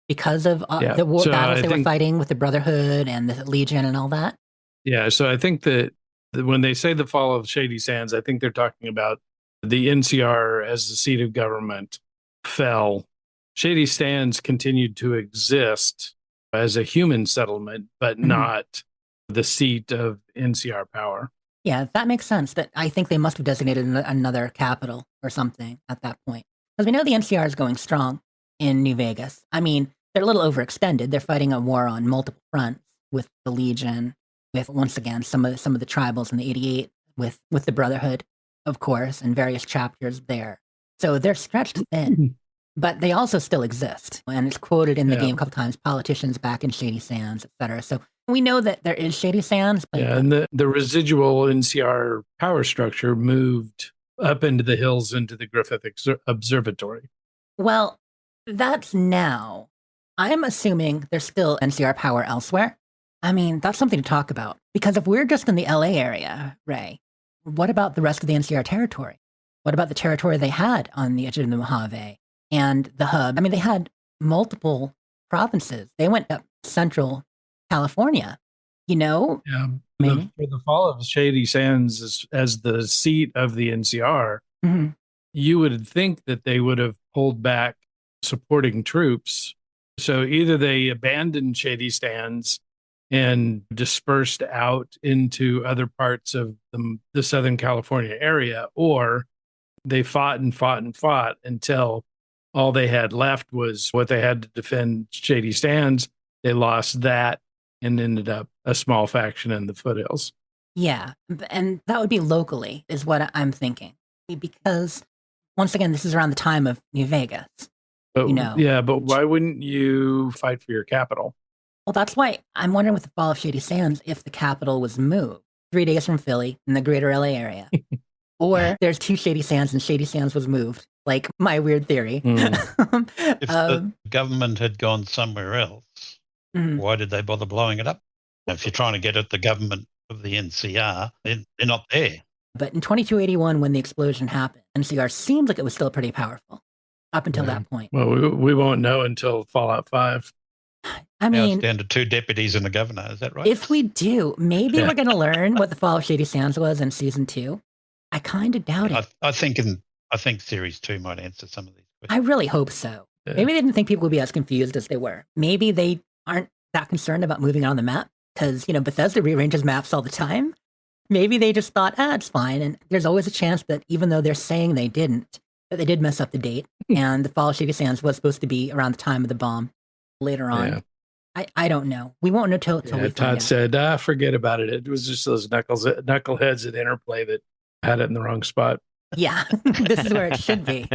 Because of the war battles they were fighting with the Brotherhood and the Legion and all that? Yeah, so I think that when they say the fall of Shady Sands, I think they're talking about the NCR as the seat of government fell. Shady Sands continued to exist as a human settlement, but not the seat of NCR power. Yeah, that makes sense. That I think they must have designated another capital or something at that point. Because we know the NCR is going strong in New Vegas. I mean, they're a little overextended. They're fighting a war on multiple fronts with the Legion, with, once again, some of the tribals in the 88, with the Brotherhood, of course, and various chapters there. So they're stretched thin, but they also still exist. And it's quoted in the game a couple times, politicians back in Shady Sands, etc. So we know that there is Shady Sands. But and the residual NCR power structure moved up into the hills into the Griffith Observatory. Well, that's now. I'm assuming there's still NCR power elsewhere. I mean, that's something to talk about. Because if we're just in the LA area, Ray, what about the rest of the NCR territory? What about the territory they had on the edge of the Mojave and the hub? I mean, they had multiple provinces. They went up central California, Yeah. Maybe. For the fall of Shady Sands as the seat of the NCR, Mm-hmm. you would think that they would have pulled back supporting troops. So either they abandoned Shady Sands and dispersed out into other parts of the Southern California area, or they fought and fought and fought until all they had left was what they had to defend Shady Sands. They lost that and ended up a small faction in the foothills. Yeah. And that would be locally, is what I'm thinking. Because once again, this is around the time of New Vegas. But, You know. Yeah, but why wouldn't you fight for your capital? Well, that's why I'm wondering with the fall of Shady Sands if the capital was moved 3 days from Philly in the greater LA area. Or there's 2 Shady Sands and Shady Sands was moved, like my weird theory. If the government had gone somewhere else, why did they bother blowing it up? If you're trying to get at the government of the NCR, they're not there. But in 2281, when the explosion happened, NCR seemed like it was still pretty powerful up until that point. Well, we won't know until Fallout 5. I Now mean, it's down to 2 deputies and a governor. Is that right? if we do, maybe we're going to learn what the fall of Shady Sands was in season 2. I kind of doubt it. I think series 2 might answer some of these I questions. really hope so. Yeah. Maybe they didn't think people would be as confused as they were. Maybe they aren't that concerned about moving on the map because, Bethesda rearranges maps all the time. Maybe they just thought, it's fine. And there's always a chance that even though they're saying they didn't, that they did mess up the date. And the fall of Shady Sands was supposed to be around the time of the bomb later on. Yeah. I don't know. We won't know till we find Todd out. said, forget about it. It was just those knuckleheads at Interplay that had it in the wrong spot. Yeah, this is where it should be.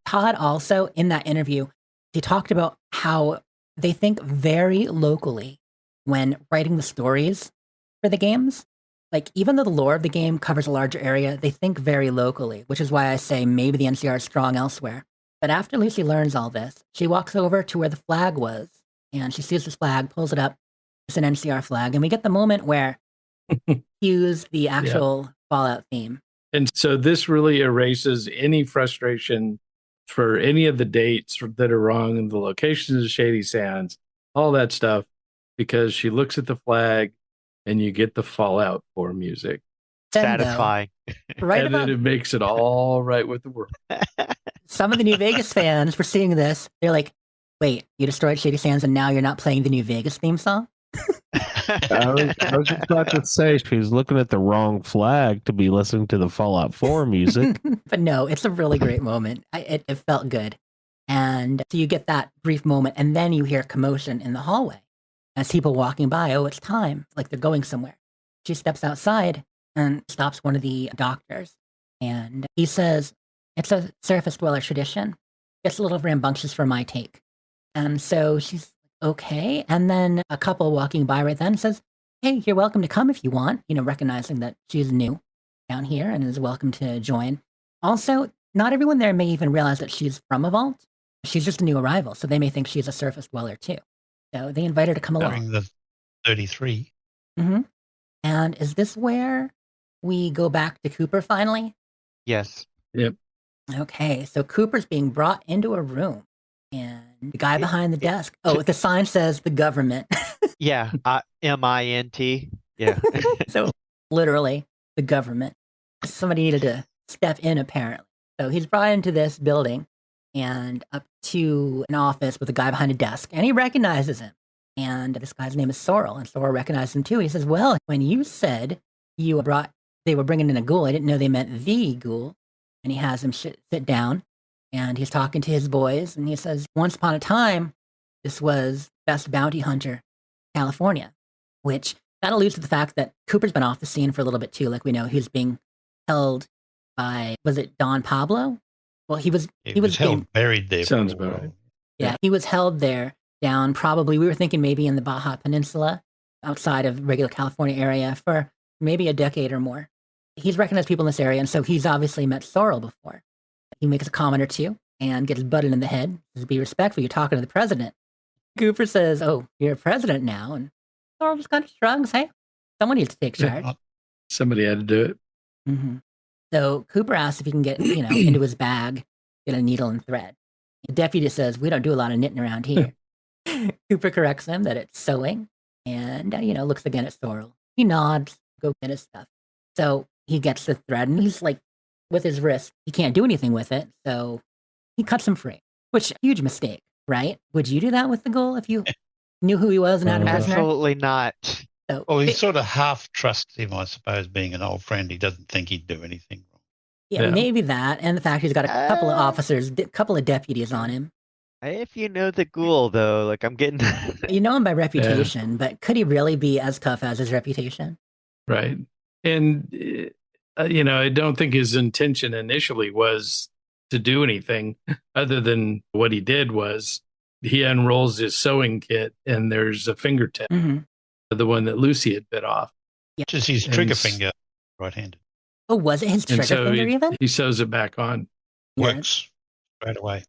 Todd also, in that interview, he talked about how they think very locally when writing the stories for the games. Like, even though the lore of the game covers a larger area, they think very locally, which is why I say maybe the NCR is strong elsewhere. But after Lucy learns all this, she walks over to where the flag was, and she sees this flag, pulls it up. It's an NCR flag, and we get the moment where cues the actual Fallout theme. And so this really erases any frustration for any of the dates that are wrong and the locations of Shady Sands, all that stuff, because she looks at the flag and you get the Fallout 4 music. Then, though, Satisfying. right And about then it makes it all right with the world. some of the New Vegas fans for seeing this, they're like, wait, you destroyed Shady Sands and now you're not playing the New Vegas theme song? I was just about to say she's looking at the wrong flag to be listening to the Fallout 4 music. But no, it's a really great moment. It felt good. And so you get that brief moment, and then you hear commotion in the hallway as people walking by. Oh, it's time. Like they're going somewhere. She steps outside and stops one of the doctors. And he says, it's a surface dweller tradition. It's a little rambunctious for my take. And so she's okay. And then a couple walking by right then says, hey, you're welcome to come if you want, recognizing that she's new down here and is welcome to join. Also, not everyone there may even realize that she's from a vault. She's just a new arrival, so they may think she's a surface dweller too. So they invite her to come along. During the 33. Mm-hmm. And is this where we go back to Cooper finally? Yes. Yep. Okay, so Cooper's being brought into a room, and the guy behind the desk. Oh, the sign says the government. Yeah. MINT. Yeah. So literally, the government. Somebody needed to step in, apparently. So he's brought into this building and up to an office with a guy behind a desk, and he recognizes him. And this guy's name is Sorrel, and Sorrel recognizes him too. He says, well, when you said they were bringing in a ghoul, I didn't know they meant the ghoul. And he has him sit down, and he's talking to his boys, and he says, once upon a time, this was best bounty hunter, California, which that alludes to the fact that Cooper's been off the scene for a little bit too. Like we know he's being held by, was it Don Pablo? Well, he was buried there. Sounds for a about while. right. Yeah, he was held there down probably, we were thinking maybe in the Baja Peninsula, outside of regular California area for maybe a decade or more. He's recognized people in this area, and so he's obviously met Sorrel before. He makes a comment or two and gets butted in the head. Just be respectful, you're talking to the president. Cooper says, "Oh, you're president now," and Sorrel just kind of shrugs. Hey, someone needs to take charge. Somebody had to do it. Mm-hmm. So Cooper asks if he can get, into his bag, get a needle and thread. The deputy says, "We don't do a lot of knitting around here." Cooper corrects him that it's sewing, and looks again at Sorrel. He nods, go get his stuff. So he gets the thread, and he's like, with his wrist, he can't do anything with it, so he cuts him free. Which huge mistake, right? Would you do that with the ghoul if you knew who he was and had a prisoner? Absolutely not. So, Well, he sort of half trusts him, I suppose, being an old friend. He doesn't think he'd do anything wrong. yeah, maybe that, and the fact he's got a couple of officers, a couple of deputies on him. If you know the ghoul, though, like I'm getting. You know him by reputation, but could he really be as tough as his reputation? Right. And, I don't think his intention initially was to do anything other than what he did was he unrolls his sewing kit and there's a fingertip, the one that Lucy had bit off. Yeah. Just his trigger finger, right-handed. Oh, was it his trigger finger even? He sews it back on. Works straight away.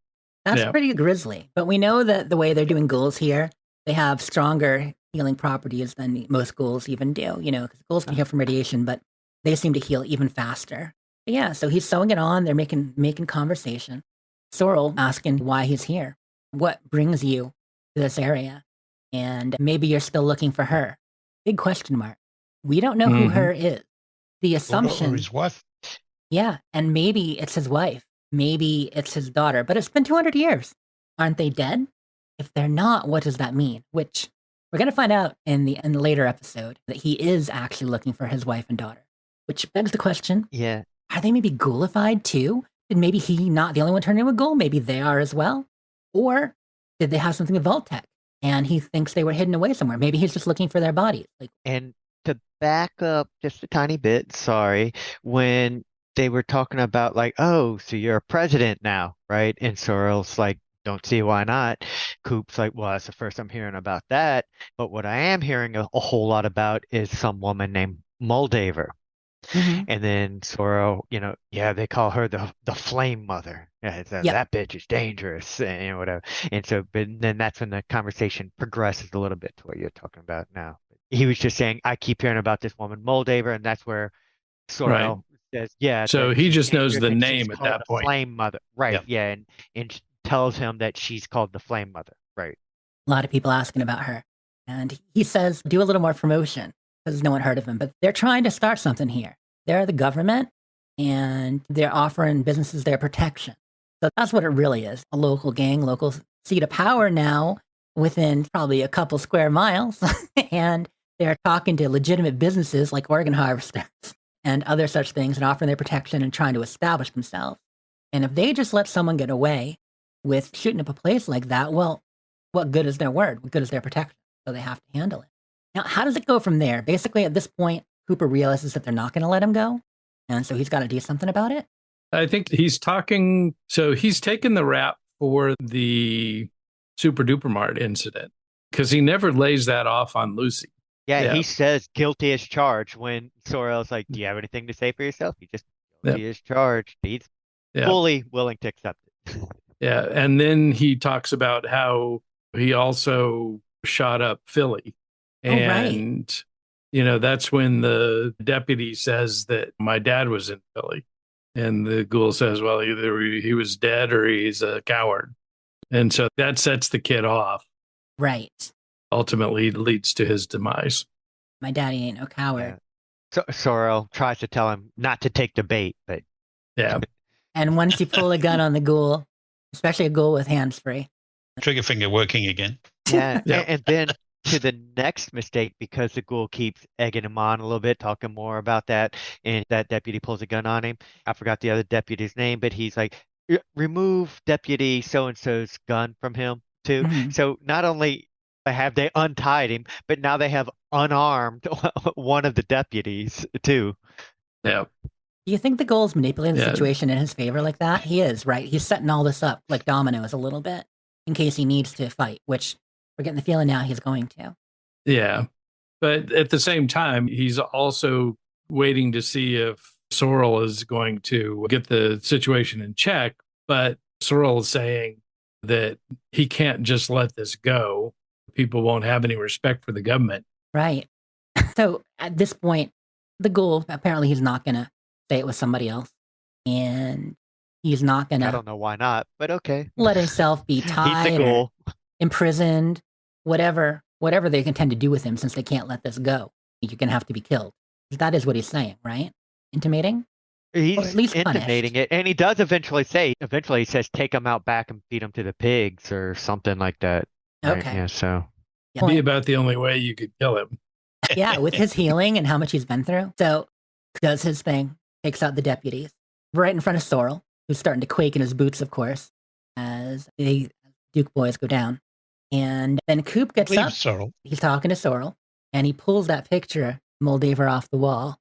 That's pretty grisly. But we know that the way they're doing ghouls here, they have stronger healing properties than most ghouls even do, because ghouls can heal from radiation, but they seem to heal even faster. But yeah, so he's sewing it on. They're making conversation. Sorrel asking why he's here. What brings you to this area? And maybe you're still looking for her. Big question mark. We don't know who her is. The assumption. Or his wife. Yeah, and maybe it's his wife. Maybe it's his daughter, but it's been 200 years. Aren't they dead? If they're not, what does that mean? Which we're going to find out in the later episode that he is actually looking for his wife and daughter. Which begs the question, are they maybe ghoulified too? Did maybe he not the only one turn into a ghoul? Maybe they are as well? Or did they have something with Vault Tec and he thinks they were hidden away somewhere? Maybe he's just looking for their bodies. And to back up just a tiny bit, when they were talking about oh, so you're a president now, right? And Sorrel's like, don't see why not. Coop's like, well, that's the first I'm hearing about that. But what I am hearing a whole lot about is some woman named Moldaver. And then Sorrel, they call her the Flame Mother. That bitch is dangerous and whatever. And so, but then that's when the conversation progresses a little bit to what you're talking about now. He was just saying, I keep hearing about this woman Moldaver, and that's where Sorrel says, So he just knows the name at that point. Flame Mother, right? Yeah, and tells him that she's called the Flame Mother, right? A lot of people asking about her, and he says, do a little more promotion because no one heard of him. But they're trying to start something here. They're the government, and they're offering businesses their protection. So that's what it really is. A local gang, local seat of power now within probably a couple square miles. And they're talking to legitimate businesses like organ harvesters and other such things and offering their protection and trying to establish themselves. And if they just let someone get away with shooting up a place like that, well, what good is their word? What good is their protection? So they have to handle it. Now, how does it go from there? Basically, at this point, Cooper realizes that they're not going to let him go. And so he's got to do something about it. I think he's taken the rap for the Super Duper Mart incident because he never lays that off on Lucy. Yeah, he says guilty as charged when Sorrel's like, do you have anything to say for yourself? He just guilty as charged. He's fully willing to accept it. Yeah, and then he talks about how he also shot up Philly. And that's when the deputy says that my dad was in Philly. And the ghoul says, well, either he was dead or he's a coward. And so that sets the kid off. Right. Ultimately leads to his demise. My daddy ain't no coward. So Sorrel tries to tell him not to take the bait, but... Yeah. And once you pull a gun on the ghoul, especially a ghoul with hands free. Trigger finger working again. Yeah. And then... to the next mistake, because the ghoul keeps egging him on a little bit, talking more about that, and that deputy pulls a gun on him. I forgot the other deputy's name, but he's like, remove deputy so-and-so's gun from him, too. So not only have they untied him, but now they have unarmed one of the deputies, too. Yeah. Do you think the ghoul's manipulating the situation in his favor like that? He is, right? He's setting all this up like dominoes a little bit in case he needs to fight, which... we're getting the feeling now he's going to. Yeah. But at the same time, he's also waiting to see if Sorrel is going to get the situation in check. But Sorrel is saying, that he can't just let this go. People won't have any respect for the government. Right. So at this point, the ghoul, apparently he's not going to say it was somebody else. And he's not going I to don't know why not, but okay. let himself be He's the tied or ghoul. imprisoned, whatever they intend to do with him, since they can't let this go. You're going to have to be killed. That is what he's saying, right? Intimating? Or at He's least intimating punished. it, and he does eventually he says, take him out back and feed him to the pigs or something like that. Right? Okay. Yeah, so. Yeah. Be about the only way you could kill him. Yeah, with his healing and how much he's been through. So does his thing, takes out the deputies right in front of Sorrel, who's starting to quake in his boots, of course, as the Duke boys go down. And then Coop gets Leave up. Sorrel. He's talking to Sorrel, and he pulls that picture of Moldaver off the wall.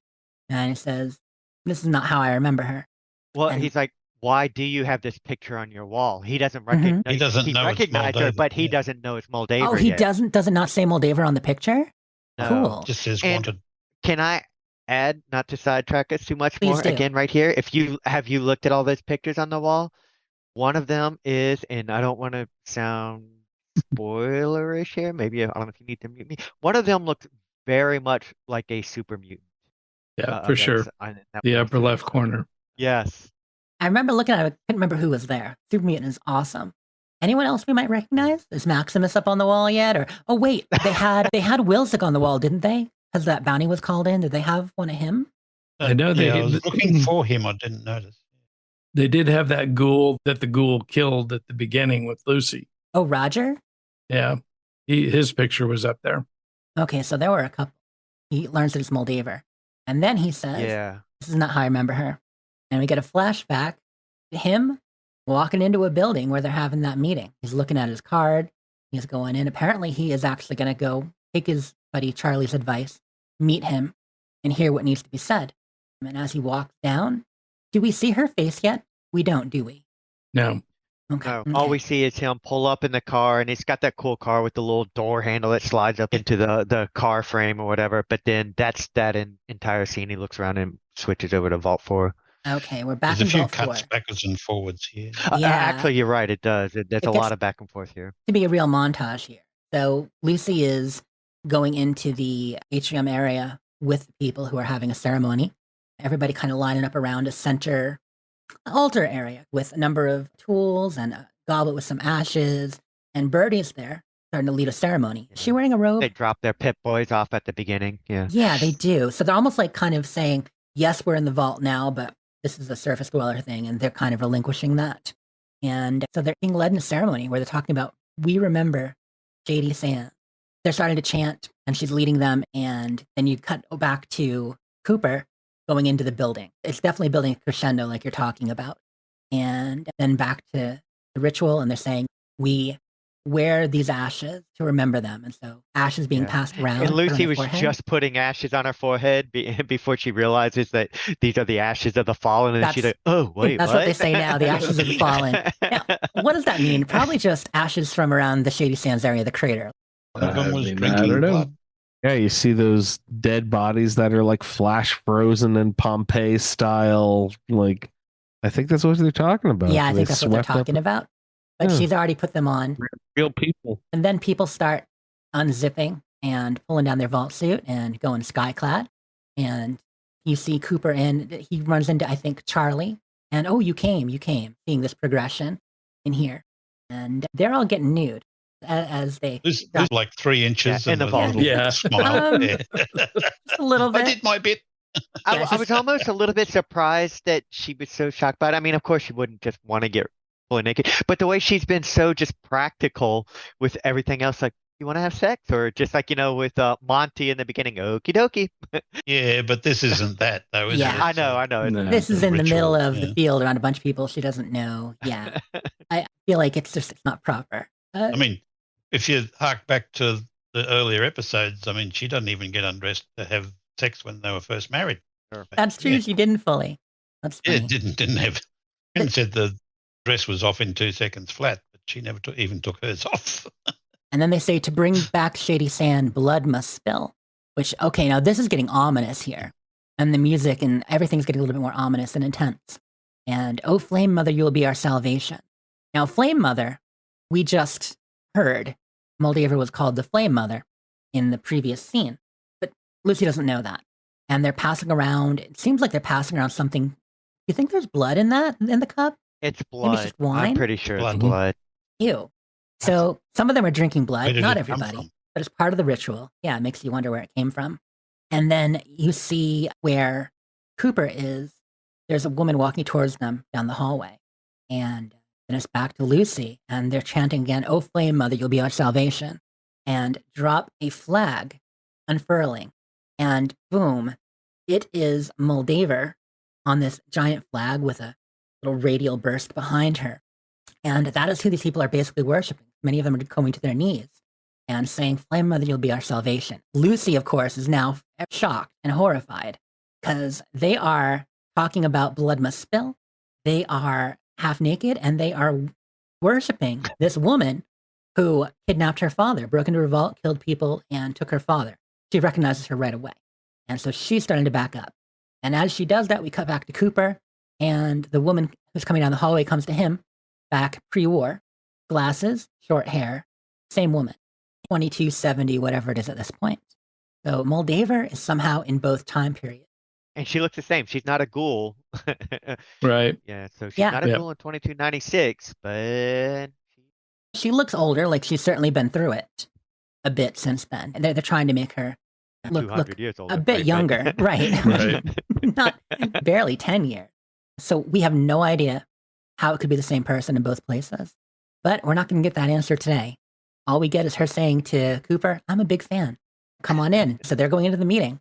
And he says, this is not how I remember her. Well, And- he's like, why do you have this picture on your wall? He doesn't recognize. He doesn't know it's recognized her, Moldaver, but he yeah. doesn't know it's Moldaver. Oh, he yet. doesn't? Does it not say Moldaver on the picture? No. Cool. Just says And- wanted. Can I add, not to sidetrack us too much Please more? do. Again, right here, if you looked at all those pictures on the wall, one of them is, and I don't want to sound spoilerish here. Maybe I don't know if you need to mute me. One of them looks very much like a super mutant. Yeah, for sure. The upper left corner. Yes. I remember looking at it, I couldn't remember who was there. Super Mutant is awesome. Anyone else we might recognize? Is Maximus up on the wall yet? Or oh wait, they had Wilsick on the wall, didn't they? Because that bounty was called in. Did they have one of him? I know they- I was looking for him. I didn't notice. They did have that ghoul that the ghoul killed at the beginning with Lucy. Oh, Roger? Yeah. His picture was up there. Okay, so there were a couple. He learns that it's Moldaver. And then he says, Yeah. this is not how I remember her. And we get a flashback to him walking into a building where they're having that meeting. He's looking at his card. He's going in. Apparently, he is actually going to go take his buddy Charlie's advice, meet him, and hear what needs to be said. And as he walks down, do we see her face yet? We don't, do we? No. Okay. No, okay. all we see is him pull up in the car, and he's got that cool car with the little door handle that slides up into the car frame or whatever. But then that's that entire scene. He looks around and switches over to Vault 4. Okay, we're back There's a in few Vault 4. cuts backwards and forwards here. Yeah. Actually, you're right. It does. There's It a gets- lot of back and forth here. To be a real montage here. So Lucy is going into the atrium area with the people who are having a ceremony. Everybody kind of lining up around a center altar area with a number of tools and a goblet with some ashes. And Birdie's there starting to lead a ceremony. Is she wearing a robe? They drop their pit boys off at the beginning. Yeah. Yeah, they do. So they're almost like kind of saying, yes, we're in the vault now, but this is a surface dweller thing. And they're kind of relinquishing that. And so they're being led in a ceremony where they're talking about, we remember Shady Sand. They're starting to chant and she's leading them. And then you cut back to Cooper going into the building. It's definitely building a crescendo like you're talking about. And then back to the ritual. And they're saying, we wear these ashes to remember them. And so ashes being Yeah. passed around. And on Lucy her was forehead. just putting ashes on her forehead before she realizes that these are the ashes of the fallen. And she's like, oh, wait, That's what they say now, the ashes of the fallen. Yeah. What does that mean? Probably just ashes from around the Shady Sands area of the crater. One of them was I mean, I drinking don't know. blood. Yeah, you see those dead bodies that are like flash frozen in Pompeii style. Like, I think that's what they're talking about. Yeah, I They think that's what they're swept up talking about. But Yeah. she's already put them on. real people. And then people start unzipping and pulling down their vault suit and going skyclad. And you see Cooper in, he runs into, I think, Charlie. And, oh, you came, seeing this progression in here. And they're all getting nude as they, There's like 3 inches Yeah, in and the a vault. little Yeah. smile. Yeah. just a little I bit. did my bit. Yeah, I was almost a little bit surprised that she was so shocked by it. I mean, of course, she wouldn't just want to get fully naked, but the way she's been so just practical with everything else, like, you want to have sex? Or just like, with Monty in the beginning, okie dokie. Yeah, but this isn't that, though, is Yeah. it? I know. No. This is in the Ritual, middle of yeah. the field around a bunch of people she doesn't know. Yeah. I feel like it's not proper. I mean, if you hark back to the earlier episodes, I mean, she doesn't even get undressed to have sex when they were first married. That's true. Yeah. She didn't fully. That's Yeah, funny. didn't have. Tim said the dress was off in 2 seconds flat, but she never even took hers off. And then they say to bring back Shady Sand, blood must spill. Which, okay, now this is getting ominous here. And the music and everything's getting a little bit more ominous and intense. And, oh, Flame Mother, you will be our salvation. Now, Flame Mother we just heard Moldaver was called the Flame Mother in the previous scene, but Lucy doesn't know that. And they're passing around. It seems like they're passing around something. You think there's blood in the cup? It's Maybe blood. it's just wine? I'm pretty sure Blood. it's blood. Ew. So some of them are drinking Where blood, did not it come everybody, from? but it's part of the ritual. Yeah, it makes you wonder where it came from. And then you see where Cooper is. There's a woman walking towards them down the hallway. And then it's back to Lucy, and they're chanting again, "Oh, Flame Mother, you'll be our salvation." And drop a flag, unfurling. And boom, it is Moldaver on this giant flag with a little radial burst behind her. And that is who these people are basically worshiping. Many of them are going to their knees and saying, "Flame Mother, you'll be our salvation." Lucy, of course, is now shocked and horrified because they are talking about blood must spill. They are half naked and they are worshiping this woman who kidnapped her father, broke into her vault, killed people, and took her father. She recognizes her right away. And so she's starting to back up. And as she does that, we cut back to Cooper, and the woman who's coming down the hallway comes to him, back pre-war, glasses, short hair, same woman, 2270, whatever it is at this point. So Moldaver is somehow in both time periods. And she looks the same. She's not a ghoul. Right. Yeah, so she's Yeah. not a Yep. ghoul in 2296, but She looks older, like she's certainly been through it a bit since then. And they're trying to make her look 200 years older. a bit right? younger, right? Right. Not barely 10 years. So we have no idea how it could be the same person in both places. But we're not going to get that answer today. All we get is her saying to Cooper, "I'm a big fan. Come on in." So they're going into the meeting.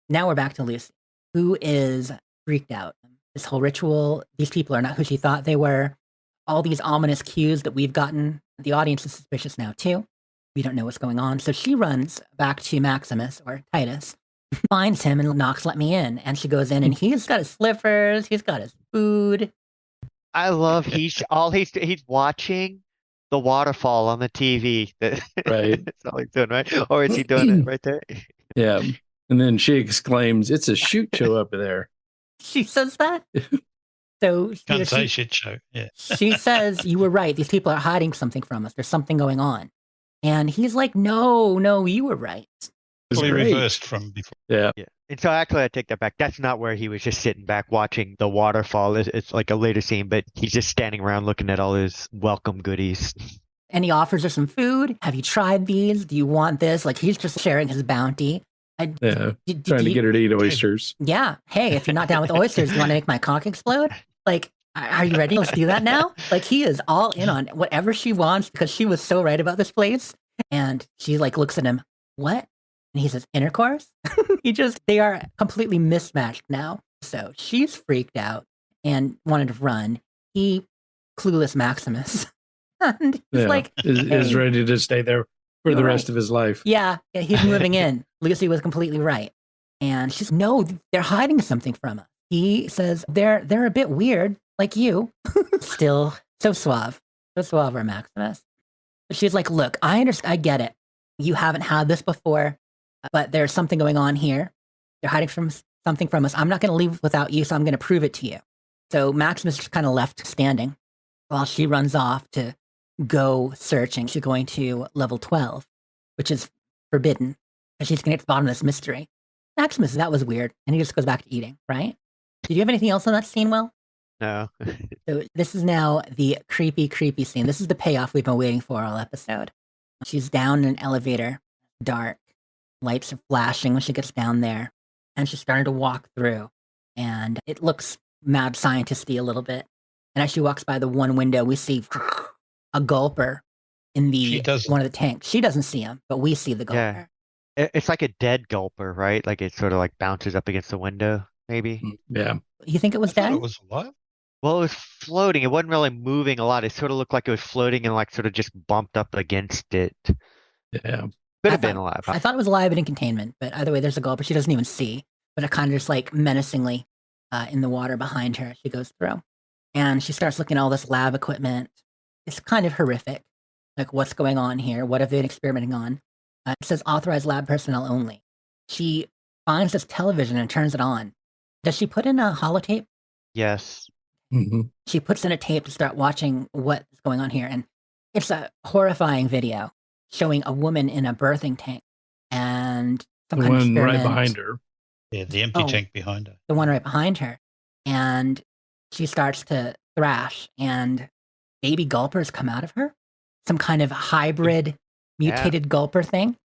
Now we're back to Lucy, who is freaked out. This whole ritual, these people are not who she thought they were. All these ominous cues that we've gotten, the audience is suspicious now too. We don't know what's going on. So she runs back to Maximus or Titus, finds him and knocks, "Let me in." And she goes in and he's got his slippers, he's got his food. I love he's watching the waterfall on the TV. Right. That's all he's doing, right? Or is he doing it right there? Yeah. And then she exclaims, "It's a shoot show up there." She says that. So Can't say she, shit show. Yeah. she says, "You were right. These people are hiding something from us. There's something going on." And he's like, "No, you were right." It's Fully great. reversed from before. Yeah. Yeah. And so actually I take that back. That's not where he was just sitting back watching the waterfall. It's like a later scene, but he's just standing around looking at all his welcome goodies. And he offers her some food. "Have you tried these? Do you want this?" Like he's just sharing his bounty. Yeah. Trying to get her to eat oysters. Yeah. Hey, if you're not down with oysters, do you want to make my cock explode? Like, are you ready? Let's do that now. Like he is all in on whatever she wants because she was so right about this place. And she like looks at him, "What?" And he says, "Intercourse." They are completely mismatched now. So she's freaked out and wanted to run. He, clueless Maximus. And he's Yeah. like, Is "Hey, ready to stay there for the you're rest of his life. yeah, he's moving in." Lucy was completely right. And she's, "No, they're hiding something from us." He says, they're a bit weird, like you." Still so suave our Maximus. But she's like, "Look, I understand, I get it. You haven't had this before, but there's something going on here. They're hiding something from us. I'm not going to leave without you, so I'm going to prove it to you." So Maximus just kind of left standing while she runs off to go searching. She's going to level 12, which is forbidden, and she's going to get to the bottom of this mystery. Maximus, that was weird. And he just goes back to eating, right? Did you have anything else on that scene, Will? No. So this is now the creepy scene. This is the payoff we've been waiting for all episode. She's down in an elevator, dark. Lights are flashing when she gets down there. And she's starting to walk through. And it looks mad scientist-y a little bit. And as she walks by the one window, we see a gulper in She doesn't. one of the tanks. She doesn't see him, but we see the gulper. Yeah. It's like a dead gulper, right? Like it sort of like bounces up against the window, maybe. Yeah. You think it was I thought dead? it was alive. Well, it was floating. It wasn't really moving a lot. It sort of looked like it was floating and like sort of just bumped up against it. Yeah. Could I have been thought- alive. I thought it was alive but in containment, but either way, there's a gulper she doesn't even see, but it kind of just like menacingly in the water behind her as she goes through. And she starts looking at all this lab equipment. It's kind of horrific. Like, what's going on here? What have they been experimenting on? It says authorized lab personnel only. She finds this television and turns it on. Does she put in a holotape? Yes. hmm She puts in a tape to start watching what's going on here. And It's a horrifying video showing a woman in a birthing tank and some The kind of one right experiment. behind her. Yeah, the empty Oh. tank behind her. The one right behind her. And she starts to thrash, and baby gulpers come out of her. Some kind of hybrid, mutated gulper thing.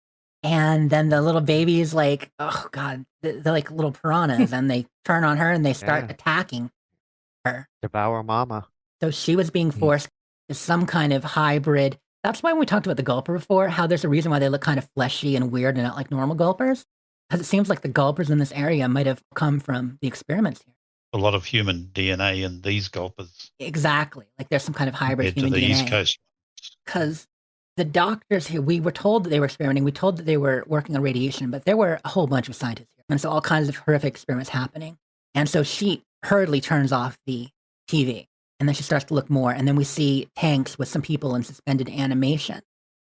And then the little babies, like, oh God, they're like little piranhas, and they turn on her and they start attacking her. Devour mama. So she was being forced to some kind of hybrid. That's why when we talked about the gulper before, how there's a reason why they look kind of fleshy and weird and not like normal gulpers. Because it seems like the gulpers in this area might have come from the experiments here. A lot of human DNA in these gulpers. Exactly. Like there's some kind of hybrid compared to human the DNA. East Coast. Because the doctors here, we were told that they were experimenting. We told that they were working on radiation, but there were a whole bunch of scientists here. And so all kinds of horrific experiments happening. And so she hurriedly turns off the TV. And then she starts to look more. And then we see tanks with some people in suspended animation,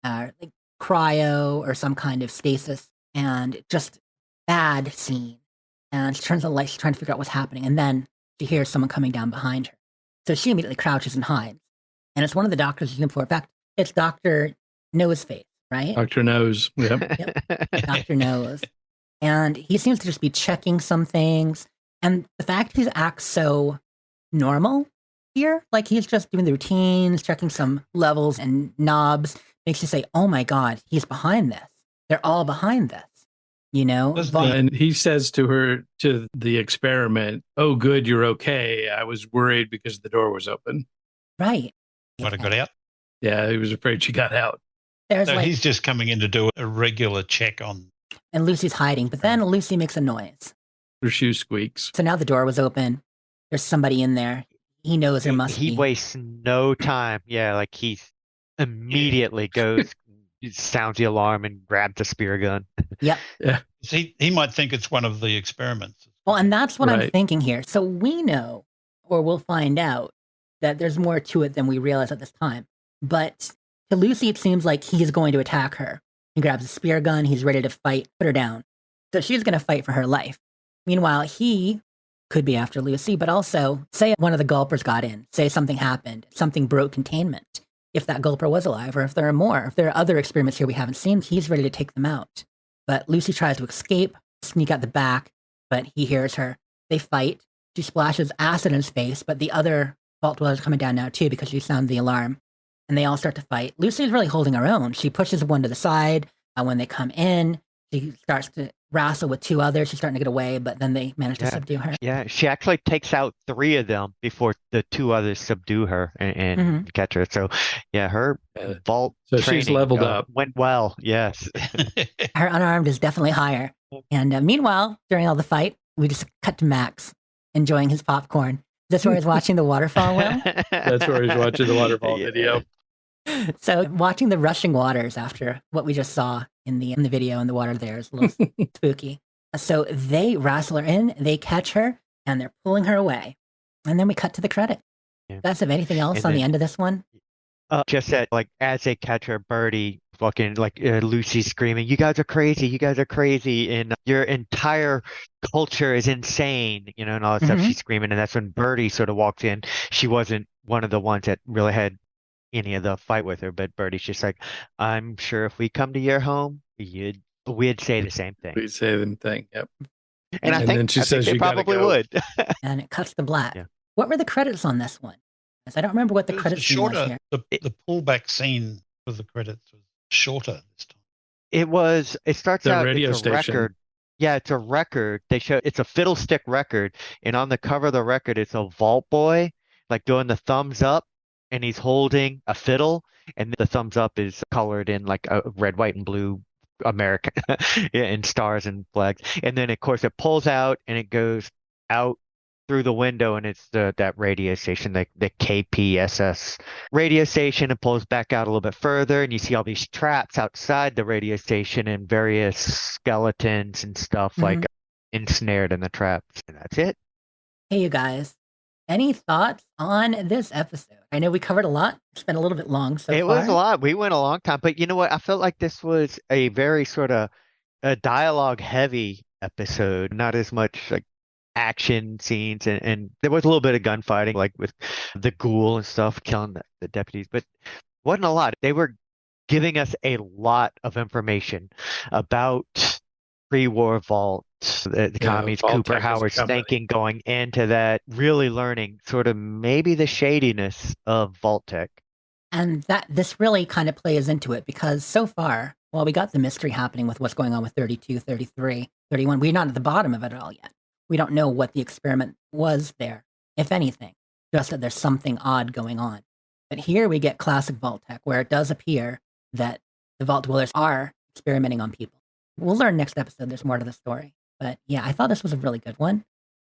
like cryo or some kind of stasis. And just bad scene. And she turns on the light. She's trying to figure out what's happening. And then she hears someone coming down behind her. So she immediately crouches and hides. And it's one of the doctors she's looking for. In fact, it's Dr. Noseface, right? Dr. Nose. Yep. Dr. Nose. And he seems to just be checking some things. And the fact he acts so normal here, like he's just doing the routines, checking some levels and knobs, makes you say, oh my God, he's behind this. They're all behind this. You know? And he says to her, to the experiment, oh, good, you're okay. I was worried because the door was open. Right. Might have got out. Yeah, he was afraid she got out. There's No, like, he's just coming in to do a regular check on. and Lucy's hiding, but then Lucy makes a noise. Her shoe squeaks. So now the door was open. There's somebody in there. He knows there must He be. wastes no time. Yeah, like he immediately goes, sounds the alarm and grabs the spear gun. Yep. Yeah. He might think it's one of the experiments. Well, and that's what I'm Right. thinking here. So we know, or we'll find out, that there's more to it than we realize at this time. But to Lucy, it seems like he's going to attack her. He grabs a spear gun. He's ready to fight, put her down. So she's going to fight for her life. Meanwhile, he could be after Lucy, but also say one of the gulpers got in, say something happened, something broke containment. If that gulper was alive, or if there are more, if there are other experiments here we haven't seen, he's ready to take them out. But Lucy tries to escape, sneak out the back, but he hears her. They fight. She splashes acid in his face, but the other vault dwellers are coming down now too because she sounded the alarm. And they all start to fight. Lucy's really holding her own. She pushes one to the side. When they come in, she starts to wrestle with two others. She's starting to get away, but then they manage to subdue her. Yeah, she actually takes out 3 of them before the 2 others subdue her and catch her. So, yeah, her vault So training, she's leveled up. Went well, yes. Her unarmed is definitely higher. And meanwhile, during all the fight, we just cut to Max enjoying his popcorn. Is this where he's watching the waterfall, Will? That's where he's watching the waterfall video. So watching the rushing waters after what we just saw in the video in the water there is a little spooky. So they wrestle her in, they catch her, and they're pulling her away. And then we cut to the credit. Yeah. Guys, have anything else And on the then- end of this one? Just that, like, as they catch her, Birdie, fucking, like, Lucy screaming, you guys are crazy, and your entire culture is insane, you know, and all that stuff. She's screaming, and that's when Birdie sort of walks in. She wasn't one of the ones that really had any of the fight with her, but Birdie's just like, I'm sure if we come to your home, we'd say the same thing. We say the thing. Yep. And I And think, then she I think says, they "You gotta probably go." would. And it cuts to black. Yeah. What were the credits on this one? 'Cause I don't remember what the It was credits scene was shorter. here. The pullback scene for the credits was shorter this time. It starts The out, radio it's a station. record. Yeah, it's a record. It's a fiddlestick record. And on the cover of the record, it's a vault boy, like doing the thumbs up, and he's holding a fiddle. And the thumbs up is colored in like a red, white, and blue American and stars and flags. And then, of course, it pulls out and it goes out through the window, and it's that radio station, the KPSS radio station. It pulls back out a little bit further, and you see all these traps outside the radio station and various skeletons and stuff like ensnared in the traps. And that's it. Hey, you guys. Any thoughts on this episode? I know we covered a lot. It's been a little bit long so It far. was a lot. We went a long time, but you know what? I felt like this was a very sort of a dialogue heavy episode, not as much like action scenes, and there was a little bit of gunfighting, like with the ghoul and stuff killing the deputies, but Wasn't a lot. They were giving us a lot of information about pre-war Vault, the commies, Vault Cooper Tec as a Howard's company. thinking going into that, really learning sort of maybe the shadiness of Vault Tec. And that this really kind of plays into it because so far, while we got the mystery happening with what's going on with 32, 33, 31, we're not at the bottom of it all yet. We don't know what the experiment was there, if anything, just that there's something odd going on. But here we get classic Vault Tec, where it does appear that the Vault Dwellers are experimenting on people. We'll learn next episode there's more to the story. But yeah, I thought this was a really good one.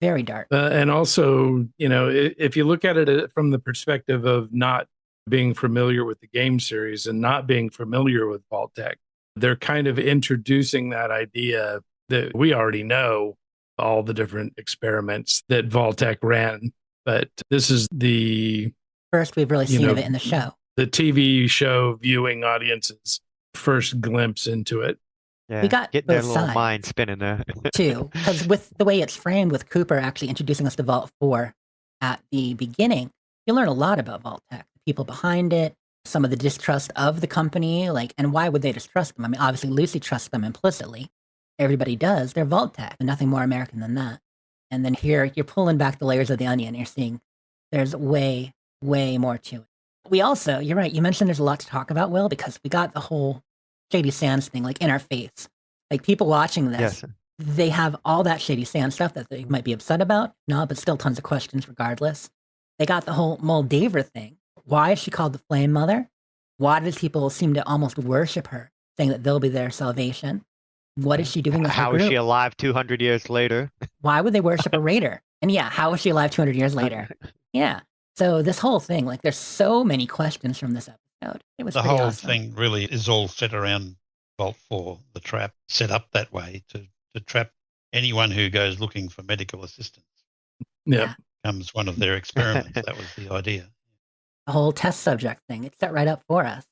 Very dark. And also, if you look at it from the perspective of not being familiar with the game series and not being familiar with Vault Tec, they're kind of introducing that idea that we already know all the different experiments that Vault Tec ran. But this is the first we've really seen of it in the show. The TV show viewing audience's first glimpse into it. Yeah, we got getting their both little sides, mind spinning there. too, because with the way it's framed, with Cooper actually introducing us to Vault 4 at the beginning, you learn a lot about Vault Tec, the people behind it, some of the distrust of the company, and why would they distrust them? I mean, obviously Lucy trusts them implicitly. Everybody does. They're Vault Tec, nothing more American than that. And then here you're pulling back the layers of the onion. You're seeing there's way, way more to it. We also, you're right, you mentioned there's a lot to talk about, Will, because we got the whole Shady Sands thing in our face. People watching this, Yes. They have all that Shady Sands stuff that they might be upset about. No, but still tons of questions regardless. They got the whole Moldaver thing. Why is she called the Flame Mother? Why does people seem to almost worship her, saying that they'll be their salvation? What is she doing with her How group? is she alive 200 years later? Why would they worship a raider? And yeah, how is she alive 200 years later? Yeah. So this whole thing, there's so many questions from this episode. It was The pretty whole awesome. thing really is all set around Vault 4, the trap set up that way to trap anyone who goes looking for medical assistance. Yeah. Becomes one of their experiments. That was the idea. The whole test subject thing, it's set right up for us.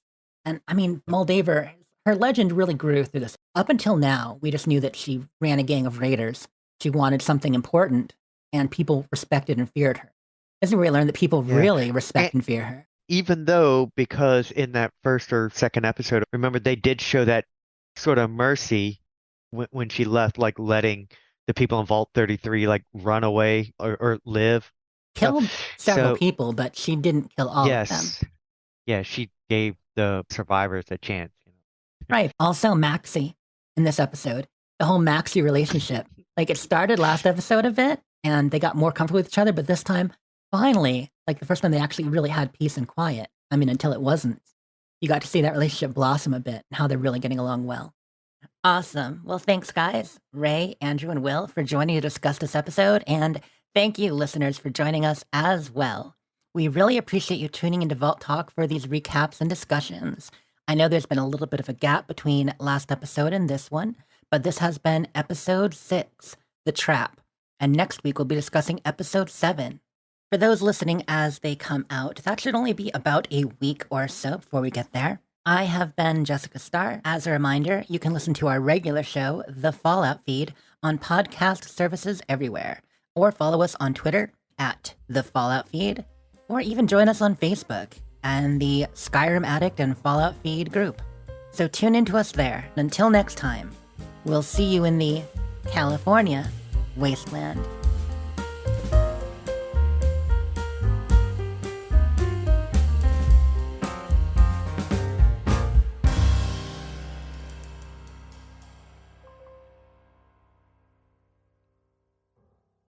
And I mean, Moldaver, her legend really grew through this. Up until now, we just knew that she ran a gang of raiders. She wanted something important, and people respected and feared her. This is where we learned that people really respect and fear her. Even though, because in that first or second episode, remember, they did show that sort of mercy when she left, letting the people in Vault 33 run away or live. Killed several people, but she didn't kill all of them. Yeah, she gave the survivors a chance. Right. Also, Maxie in this episode, the whole Maxie relationship. It started last episode a bit, and they got more comfortable with each other, but this time, finally, the first time they actually really had peace and quiet. I mean, until it wasn't. You got to see that relationship blossom a bit and how they're really getting along well. Awesome. Well, thanks, guys. Ray, Andrew, and Will for joining to discuss this episode. And thank you, listeners, for joining us as well. We really appreciate you tuning into Vault Talk for these recaps and discussions. I know there's been a little bit of a gap between last episode and this one, but this has been episode 6, The Trap. And next week, we'll be discussing episode 7. For those listening as they come out, that should only be about a week or so before we get there. I have been Jessica Starr. As a reminder, you can listen to our regular show, The Fallout Feed, on podcast services everywhere, or follow us on Twitter at The Fallout Feed, or even join us on Facebook and the Skyrim Addict and Fallout Feed group. So tune into us there. And until next time, we'll see you in the California wasteland.